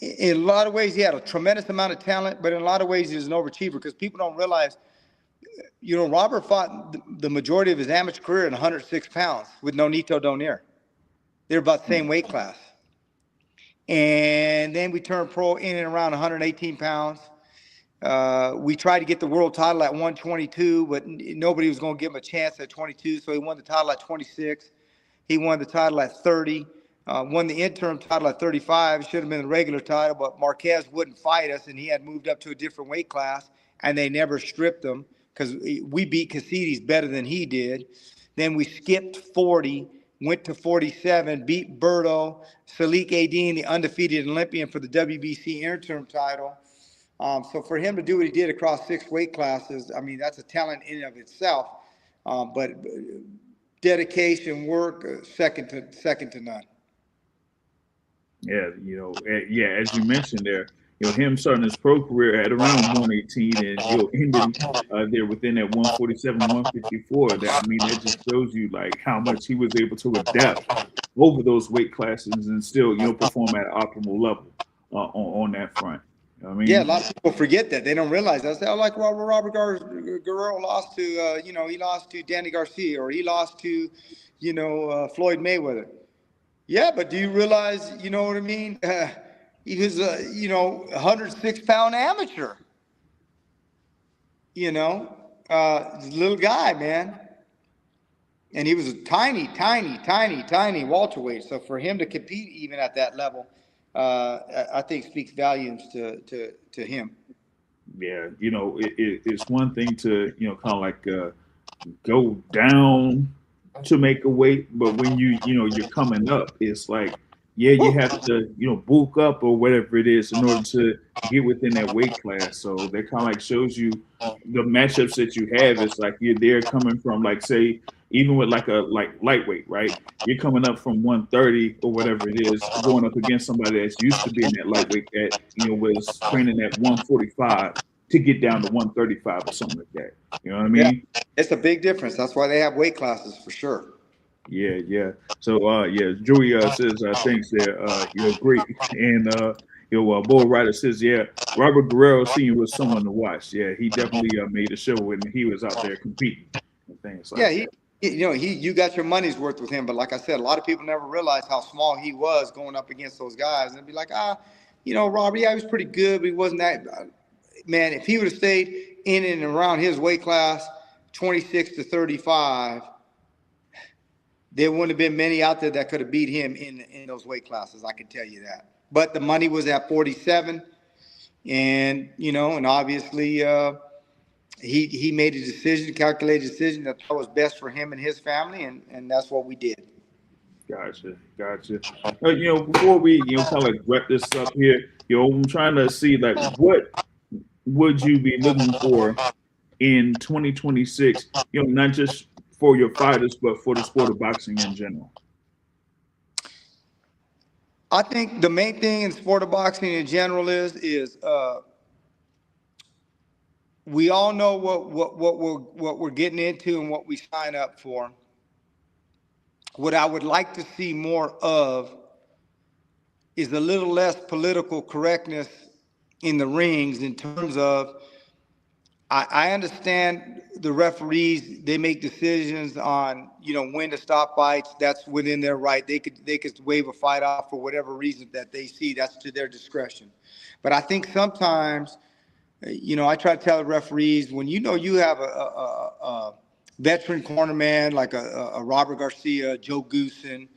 In a lot of ways, he had a tremendous amount of talent, but in a lot of ways, he was an overachiever because people don't realize, Robert fought the majority of his amateur career at 106 pounds with Nonito Donaire. They're about the same weight class. And then we turned pro in and around 118 pounds. We tried to get the world title at 122, but nobody was going to give him a chance at 22. So he won the title at 26. He won the title at 30. Won the interim title at 35. It should have been the regular title, but Marquez wouldn't fight us, and he had moved up to a different weight class, and they never stripped him because we beat Casides better than he did. Then we skipped 40, went to 47, beat Berto, Salik Adin, the undefeated Olympian for the WBC interim title. So for him to do what he did across 6 weight classes, I mean, that's a talent in and of itself. But dedication, work, second to none. Yeah, as you mentioned there, him starting his pro career at around 118 and ending there within that 147, 154. That just shows you like how much he was able to adapt over those weight classes and still perform at an optimal level on that front. You know what I mean? Yeah, a lot of people forget that. They don't realize that. I like Robert Guerrero lost to he lost to Danny Garcia, or he lost to Floyd Mayweather. Yeah, but do you realize, you know what I mean? He was a 106-pound amateur. Little guy, man. And he was a tiny welterweight. So for him to compete even at that level, I think speaks volumes to him. Yeah, it's one thing to kind of like go down to make a weight, but when you're coming up, it's like, you have to bulk up or whatever it is in order to get within that weight class. So that kind of like shows you the matchups that you have. It's like you're there coming from, like, say, even with like lightweight, right? You're coming up from 130 or whatever it is, going up against somebody that's used to being that lightweight that was training at 145 to get down to 135 or something like that. You know what I mean? Yeah, it's a big difference. That's why they have weight classes for sure. Yeah. So Joey says thanks there. Great. And Bull Rider says, Robert Guerrero Sr. was someone to watch. Yeah, he definitely made a show when he was out there competing and things like that. You got your money's worth with him, but like I said, a lot of people never realized how small he was going up against those guys, and they'd be like, Robert, he was pretty good, but he wasn't that. Man, if he would have stayed in and around his weight class, 26 to 35, there wouldn't have been many out there that could have beat him in those weight classes. I can tell you that. But the money was at 47, and and obviously he made a calculated decision that was best for him and his family, and that's what we did. Gotcha. Before we kind of like wrap this up here, I'm trying to see like what would you be looking for in 2026? Not just for your fighters, but for the sport of boxing in general. I think the main thing in the sport of boxing in general is we all know what we're getting into and what we sign up for. What I would like to see more of is a little less political correctness in the rings, in terms of, I understand the referees, they make decisions on, when to stop fights. That's within their right. They could waive a fight off for whatever reason that they see. That's to their discretion. But I think sometimes I try to tell the referees, when you have a veteran cornerman like a Robert Garcia, Joe Goossen,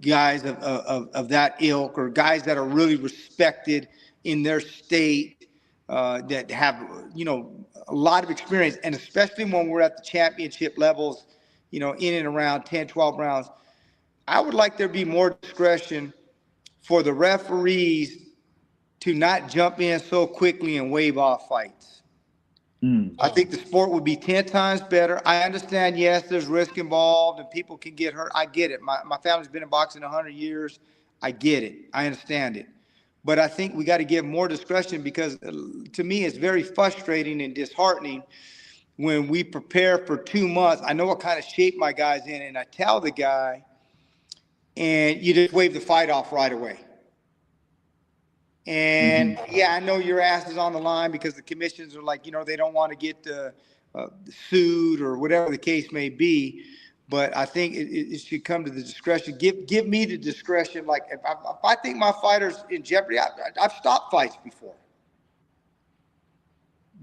guys of that ilk, or guys that are really respected in their state, that have, a lot of experience, and especially when we're at the championship levels, in and around 10, 12 rounds, I would like there be more discretion for the referees to not jump in so quickly and wave off fights. I think the sport would be 10 times better. I understand, yes, there's risk involved and people can get hurt. I get it. My family's been in boxing 100 years. I get it. I understand it. But I think we got to give more discretion, because to me, it's very frustrating and disheartening when we prepare for 2 months. I know what kind of shape my guy's in, and I tell the guy, and you just wave the fight off right away. And yeah, I know your ass is on the line because the commissions are like, they don't want to get sued or whatever the case may be. But I think it should come to the discretion. Give me the discretion. Like if I think my fighter's in jeopardy, I've stopped fights before.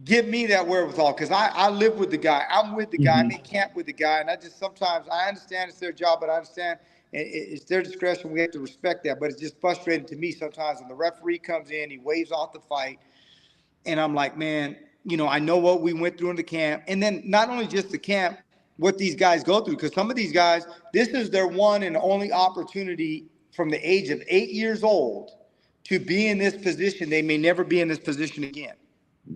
Give me that wherewithal, because I live with the guy. I'm with the guy. I'm in camp with the guy. And sometimes I understand it's their job, but I understand it's their discretion. We have to respect that. But it's just frustrating to me sometimes when the referee comes in, he waves off the fight. And I'm like, man, I know what we went through in the camp. And then not only just the camp, what these guys go through, because some of these guys, this is their one and only opportunity from the age of 8 years old to be in this position. They may never be in this position again.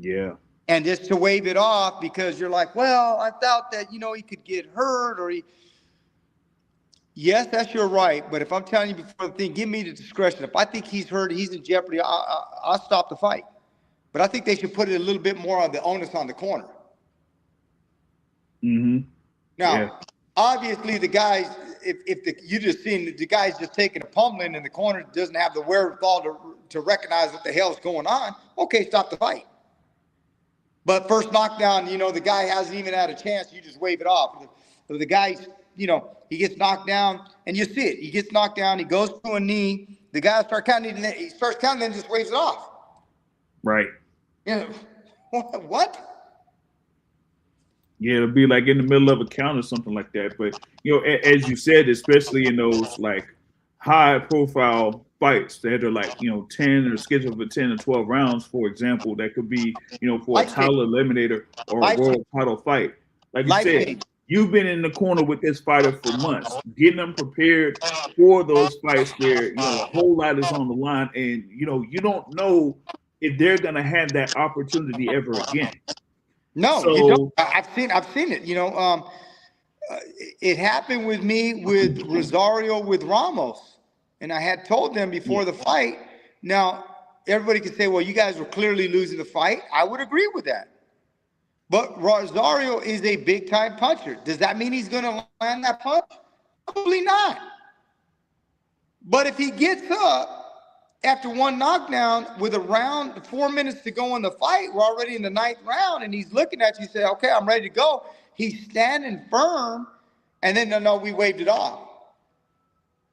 Yeah. And just to wave it off because you're like, well, I thought that, he could get hurt or yes, that's your right. But if I'm telling you before the thing, give me the discretion. If I think he's hurt, he's in jeopardy, I'll stop the fight. But I think they should put it a little bit more on the onus on the corner. Now, obviously, the guys, you just seen the guy's just taking a pummeling and the corner doesn't have the wherewithal to recognize what the hell's going on, okay, stop the fight. But first knockdown, the guy hasn't even had a chance. You just wave it off. The guy's, he gets knocked down, and you see it. He gets knocked down. He goes to a knee. The guy starts counting. He starts counting, then just waves it off. Right. What? Yeah, it'll be like in the middle of a count or something like that. But as you said, especially in those like high-profile fights that are like 10 or scheduled for 10 or 12 rounds, for example, that could be for a title eliminator or a world title fight. Like you said, you've been in the corner with this fighter for months, getting them prepared for those fights where a whole lot is on the line, and you don't know if they're gonna have that opportunity ever again. No, you don't. I've seen it. It happened with me with Rosario with Ramos, and I had told them before the fight. Now everybody can say, "Well, you guys were clearly losing the fight." I would agree with that. But Rosario is a big-time puncher. Does that mean he's going to land that punch? Probably not. But if he gets up after one knockdown with 4 minutes to go in the fight, we're already in the 9th round, and he's looking at you, say, okay, I'm ready to go. He's standing firm, and then, no, we waved it off.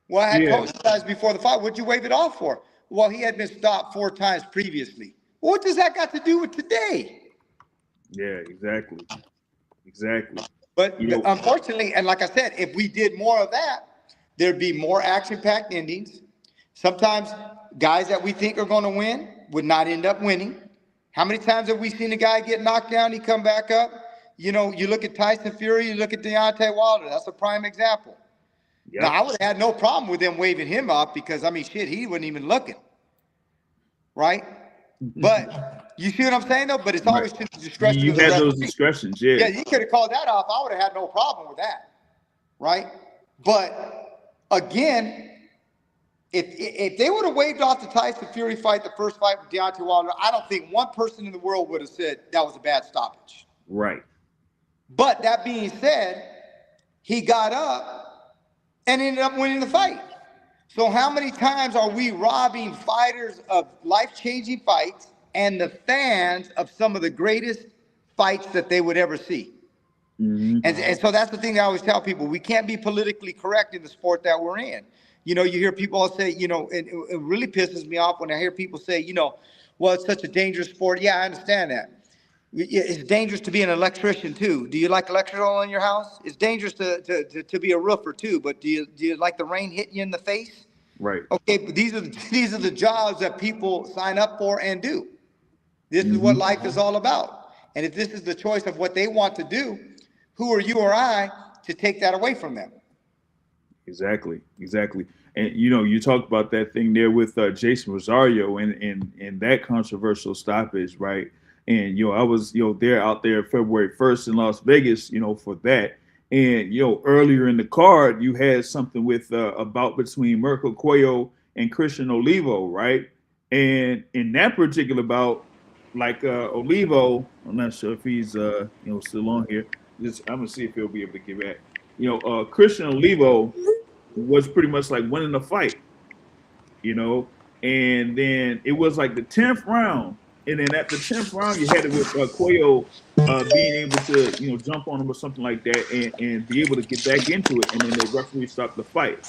Well, I had told you guys before the fight, what'd you wave it off for? Well, he had been stopped 4 times previously. What does that got to do with today? Yeah, exactly. But unfortunately, and like I said, if we did more of that, there'd be more action-packed endings. Sometimes guys that we think are going to win would not end up winning. How many times have we seen a guy get knocked down, he come back up? You look at Tyson Fury, you look at Deontay Wilder. That's a prime example. Yep. Now, I would have had no problem with them waving him off because, he wasn't even looking. Right? But you see what I'm saying, though? But it's always to the discretion of the referee. You had those discretions, yeah. Yeah, you could have called that off. I would have had no problem with that. Right? But, again, if they would have waved off the Tyson Fury fight, the first fight with Deontay Wilder, I don't think one person in the world would have said that was a bad stoppage. Right. But that being said, he got up and ended up winning the fight. So how many times are we robbing fighters of life-changing fights and the fans of some of the greatest fights that they would ever see? And so that's the thing that I always tell people. We can't be politically correct in the sport that we're in. You hear people say, and it really pisses me off when I hear people say, well, it's such a dangerous sport. Yeah, I understand that. It's dangerous to be an electrician too. Do you like electrical in your house? It's dangerous to be a roofer too. But do you like the rain hitting you in the face? Right. Okay, but these are the jobs that people sign up for and do. This is what Mm-hmm. life is all about. And if this is the choice of what they want to do, who are you or I to take that away from them? Exactly. And you talked about that thing there with Jason Rosario and that controversial stoppage, right? And I was there out there February 1st in Las Vegas, for that. And earlier in the card, you had something with a bout between Mirko Cuello and Christian Olivo, right? And in that particular bout, like Olivo, I'm not sure if he's still on here. I'm gonna see if he'll be able to get back. Christian Olivo was pretty much like winning the fight, and then it was like the 10th round, and then at the 10th round, you had it with Cuello being able to jump on him or something like that, and be able to get back into it, and then the referee stopped the fight,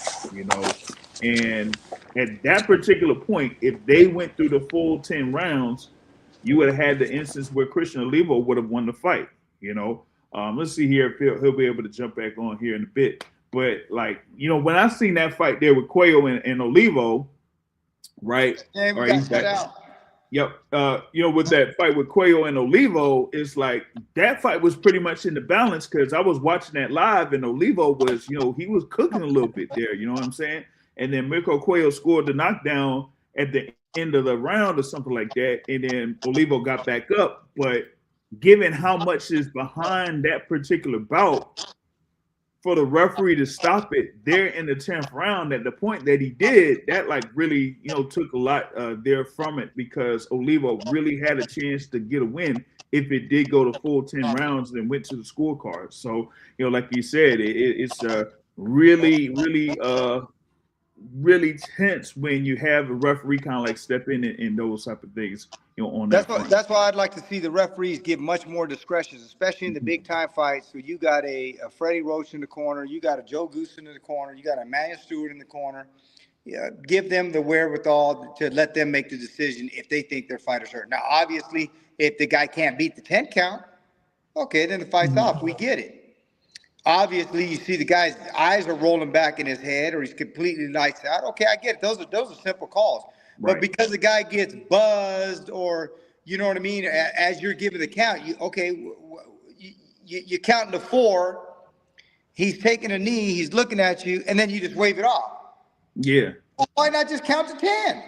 and at that particular point, if they went through the full 10 rounds, you would have had the instance where Christian Olivo would have won the fight. Let's see here if he'll be able to jump back on here in a bit. But when I seen that fight there with Cuello and Olivo, right? Yeah, we got cut out. Yep. With that fight with Cuello and Olivo, it's like that fight was pretty much in the balance because I was watching that live and Olivo was, he was cooking a little bit there. You know what I'm saying? And then Mirko Cuello scored the knockdown at the end of the round or something like that, and then Olivo got back up. But given how much is behind that particular bout, for the referee to stop it there in the 10th round at the point that he did, that really, took a lot there from it because Olivo really had a chance to get a win if it did go to full 10 rounds and went to the scorecard. So, like you said, it's really, really, really tense when you have a referee kind of step in those type of things. On that's why I'd like to see the referees give much more discretion, especially in the big time fights. So you got a Freddie Roach in the corner, you got a Joe Goossen in the corner, you got a Emmanuel Stewart in the corner. Yeah, give them the wherewithal to let them make the decision if they think their fighter's hurt. Now, obviously, if the guy can't beat the 10 count, okay, then the fight's off. We get it. Obviously, you see the guy's eyes are rolling back in his head, or he's completely lights out. Okay, I get it. Those are simple calls. Right. But because the guy gets buzzed, or you know what I mean, as you're giving the count, you counting to 4. He's taking a knee. He's looking at you, and then you just wave it off. Yeah. Well, why not just count to 10?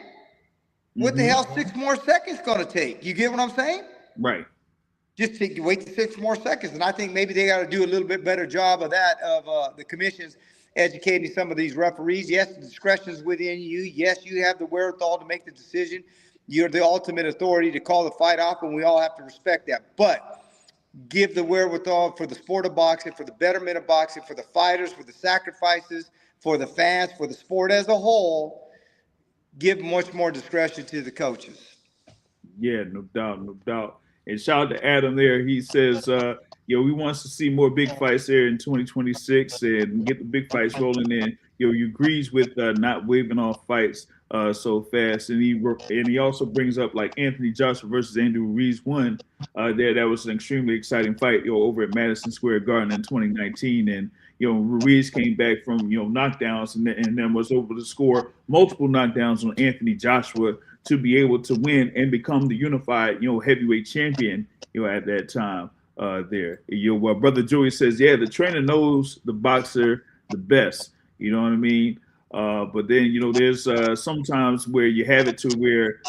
What the hell 6 more seconds going to take? You get what I'm saying? Right. Just wait 6 more seconds. And I think maybe they got to do a little bit better job of that, of the commissions educating some of these referees. Yes, the discretion's within you. Yes, you have the wherewithal to make the decision. You're the ultimate authority to call the fight off, and we all have to respect that. But give the wherewithal for the sport of boxing, for the betterment of boxing, for the fighters, for the sacrifices, for the fans, for the sport as a whole. Give much more discretion to the coaches. Yeah, no doubt. And shout out to Adam there. He says, we want to see more big fights there in 2026 and get the big fights rolling in. He agrees with not waving off fights so fast. And he also brings up Anthony Joshua versus Andrew Ruiz one there. That was an extremely exciting fight, over at Madison Square Garden in 2019. And, Ruiz came back from, knockdowns and then was able to score multiple knockdowns on Anthony Joshua to be able to win and become the unified, heavyweight champion, at that time there. Brother Joey says, yeah, the trainer knows the boxer the best. You know what I mean? But then, there's sometimes where you have it to where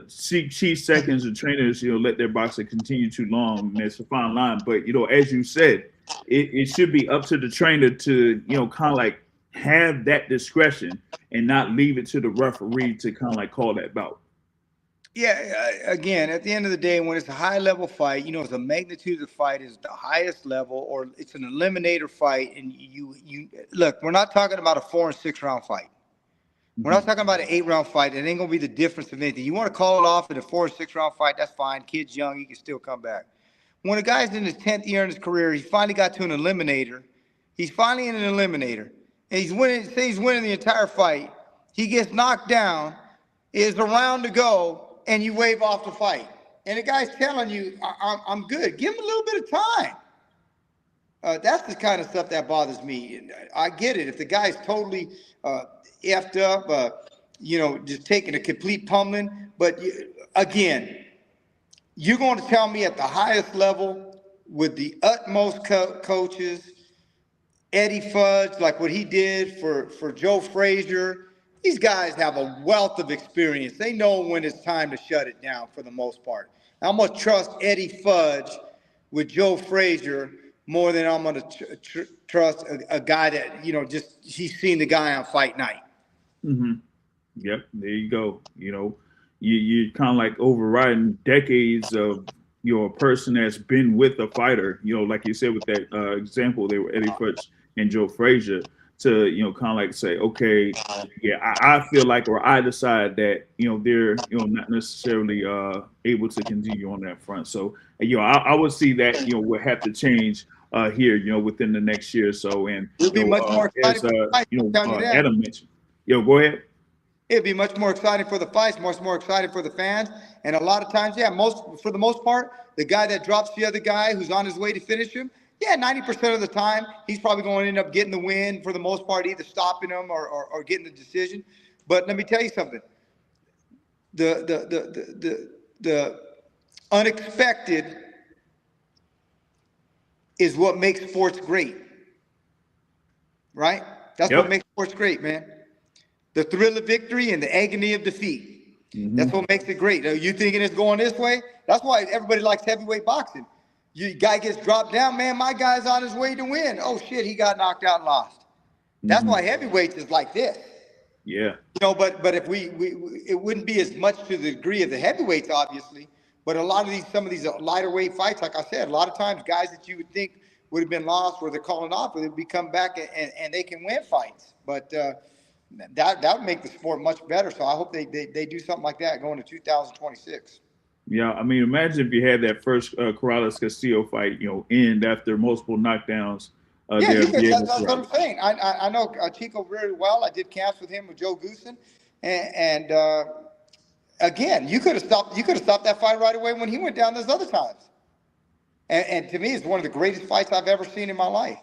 chief seconds or trainers, let their boxer continue too long. And it's a fine line. But, as you said, it should be up to the trainer to, kind of have that discretion and not leave it to the referee to kind of call that bout. Yeah, again, at the end of the day, when it's a high-level fight, it's the magnitude of the fight is the highest level, or it's an eliminator fight, and you look, we're not talking about a 4 and 6 round fight. We're not talking about an 8-round fight. It ain't going to be the difference of anything. You want to call it off in a 4 or 6 round fight, that's fine. Kid's young, he can still come back. When a guy's in his 10th year in his career, he finally got to an eliminator. He's finally in an eliminator. And he's winning the entire fight. He gets knocked down. There's a round to go. and you wave off the fight. And the guy's telling you, I'm good. Give him a little bit of time. That's the kind of stuff that bothers me. I get it. If the guy's totally effed up, just taking a complete pummeling. But again, you're going to tell me at the highest level with the utmost coaches, Eddie Fudge, like what he did for Joe Frazier, these guys have a wealth of experience. They know when it's time to shut it down for the most part. I'm going to trust Eddie Fudge with Joe Frazier more than I'm going to trust a guy that, he's seen the guy on fight night. Mm-hmm. Yep, there you go. You kind of like overriding decades of a person that's been with a fighter. Like you said with that example, they were Eddie Fudge and Joe Frazier. To kind of like say, okay, yeah, I feel like, or I decide that they're not necessarily able to continue on that front. So I would see that would have to change here within the next year or so. And it'll be much more exciting. Adam mentioned. Go ahead. It'd be much more exciting for the fights, much more exciting for the fans. And a lot of times, for the most part, the guy that drops the other guy who's on his way to finish him, 90% of the time, he's probably going to end up getting the win for the most part, either stopping him or getting the decision. But let me tell you something. The unexpected is what makes sports great, right? That's what makes sports great, man. The thrill of victory and the agony of defeat. Mm-hmm. That's what makes it great. You thinking it's going this way? That's why everybody likes heavyweight boxing. Guy gets dropped down, man, my guy's on his way to win. Oh, shit, he got knocked out and lost. That's why heavyweights is like this. Yeah. But if it wouldn't be as much to the degree of the heavyweights, obviously. But some of these lighter weight fights, like I said, a lot of times guys that you would think would have been lost or they're calling off, they come back and they can win fights. But that would make the sport much better. So I hope they do something like that going to 2026. Yeah, I mean, imagine if you had that first Corrales-Castillo fight, end after multiple knockdowns. That's what I'm saying. I know Chico very well. I did camps with him with Joe Goossen, and again, you could have stopped that fight right away when he went down those other times. And to me, it's one of the greatest fights I've ever seen in my life.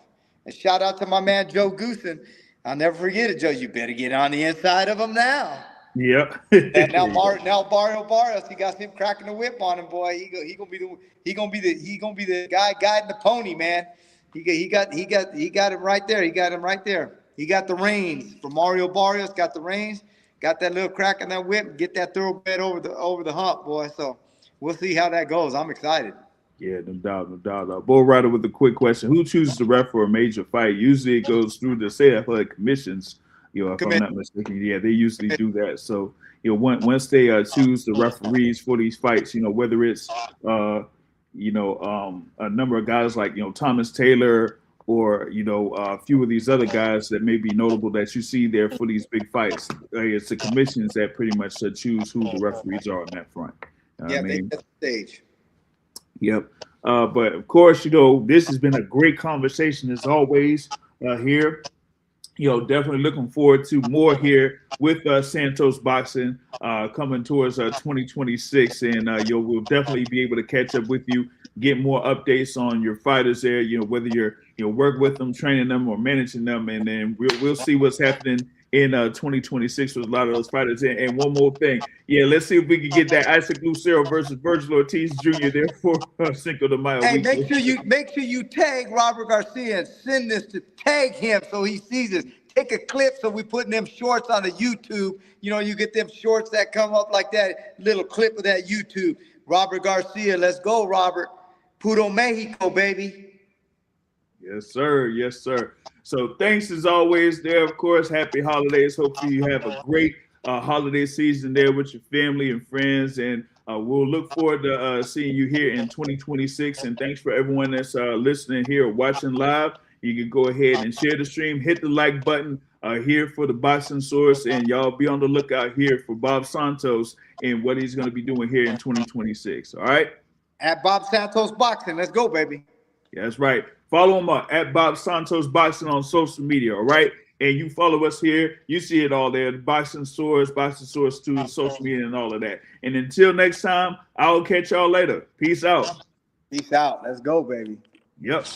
And shout out to my man Joe Goossen. I'll never forget it, Joe. You better get on the inside of him now. Yep. And now Mario Barrios, he got him cracking the whip on him, boy. He gonna be the guy guiding the pony, man. He got him right there. He got the reins for Mario Barrios. Got the reins. Got that little crack in that whip. Get that thoroughbred over the hump, boy. So we'll see how that goes. I'm excited. Yeah, no doubt. Bull Rider with a quick question: who chooses the ref for a major fight? Usually, it goes through the state athletic commissions. If I'm not mistaken, they usually do that. So, once they choose the referees for these fights, whether it's, a number of guys like, Thomas Taylor or, a few of these other guys that may be notable that you see there for these big fights, it's the commissions that pretty much choose who the referees are on that front. They set the stage. Yep. But of course, this has been a great conversation as always here. Definitely looking forward to more here with Santos Boxing coming towards 2026, and we'll definitely be able to catch up with you, get more updates on your fighters there. Whether you're work with them, training them, or managing them, and then we'll see what's happening in 2026 with a lot of those fighters. And one more thing, let's see if we can get that Isaac Lucero versus Virgil Ortiz Jr. there for Cinco de Mayo. Hey, make sure you tag Robert Garcia and send this to tag him so he sees it. Take a clip so we putting them shorts on the YouTube. You get them shorts that come up like that, little clip of that YouTube. Robert Garcia, let's go, Robert. Puro Mexico, baby. Yes, sir. Yes, sir. So thanks as always there, of course. Happy holidays. Hopefully you have a great holiday season there with your family and friends. And we'll look forward to seeing you here in 2026. And thanks for everyone that's listening here or watching live. You can go ahead and share the stream, hit the like button here for the Boxing Source. And y'all be on the lookout here for Bob Santos and what he's going to be doing here in 2026. All right? At Bob Santos Boxing. Let's go, baby. Yeah, that's right. Follow him up at Bob Santos Boxing on social media, all right? and you follow us here, you see it all there. Boxing Source 2, social media, and all of that. And until next time, I will catch y'all later. Peace out. Peace out. Let's go, baby. Yep.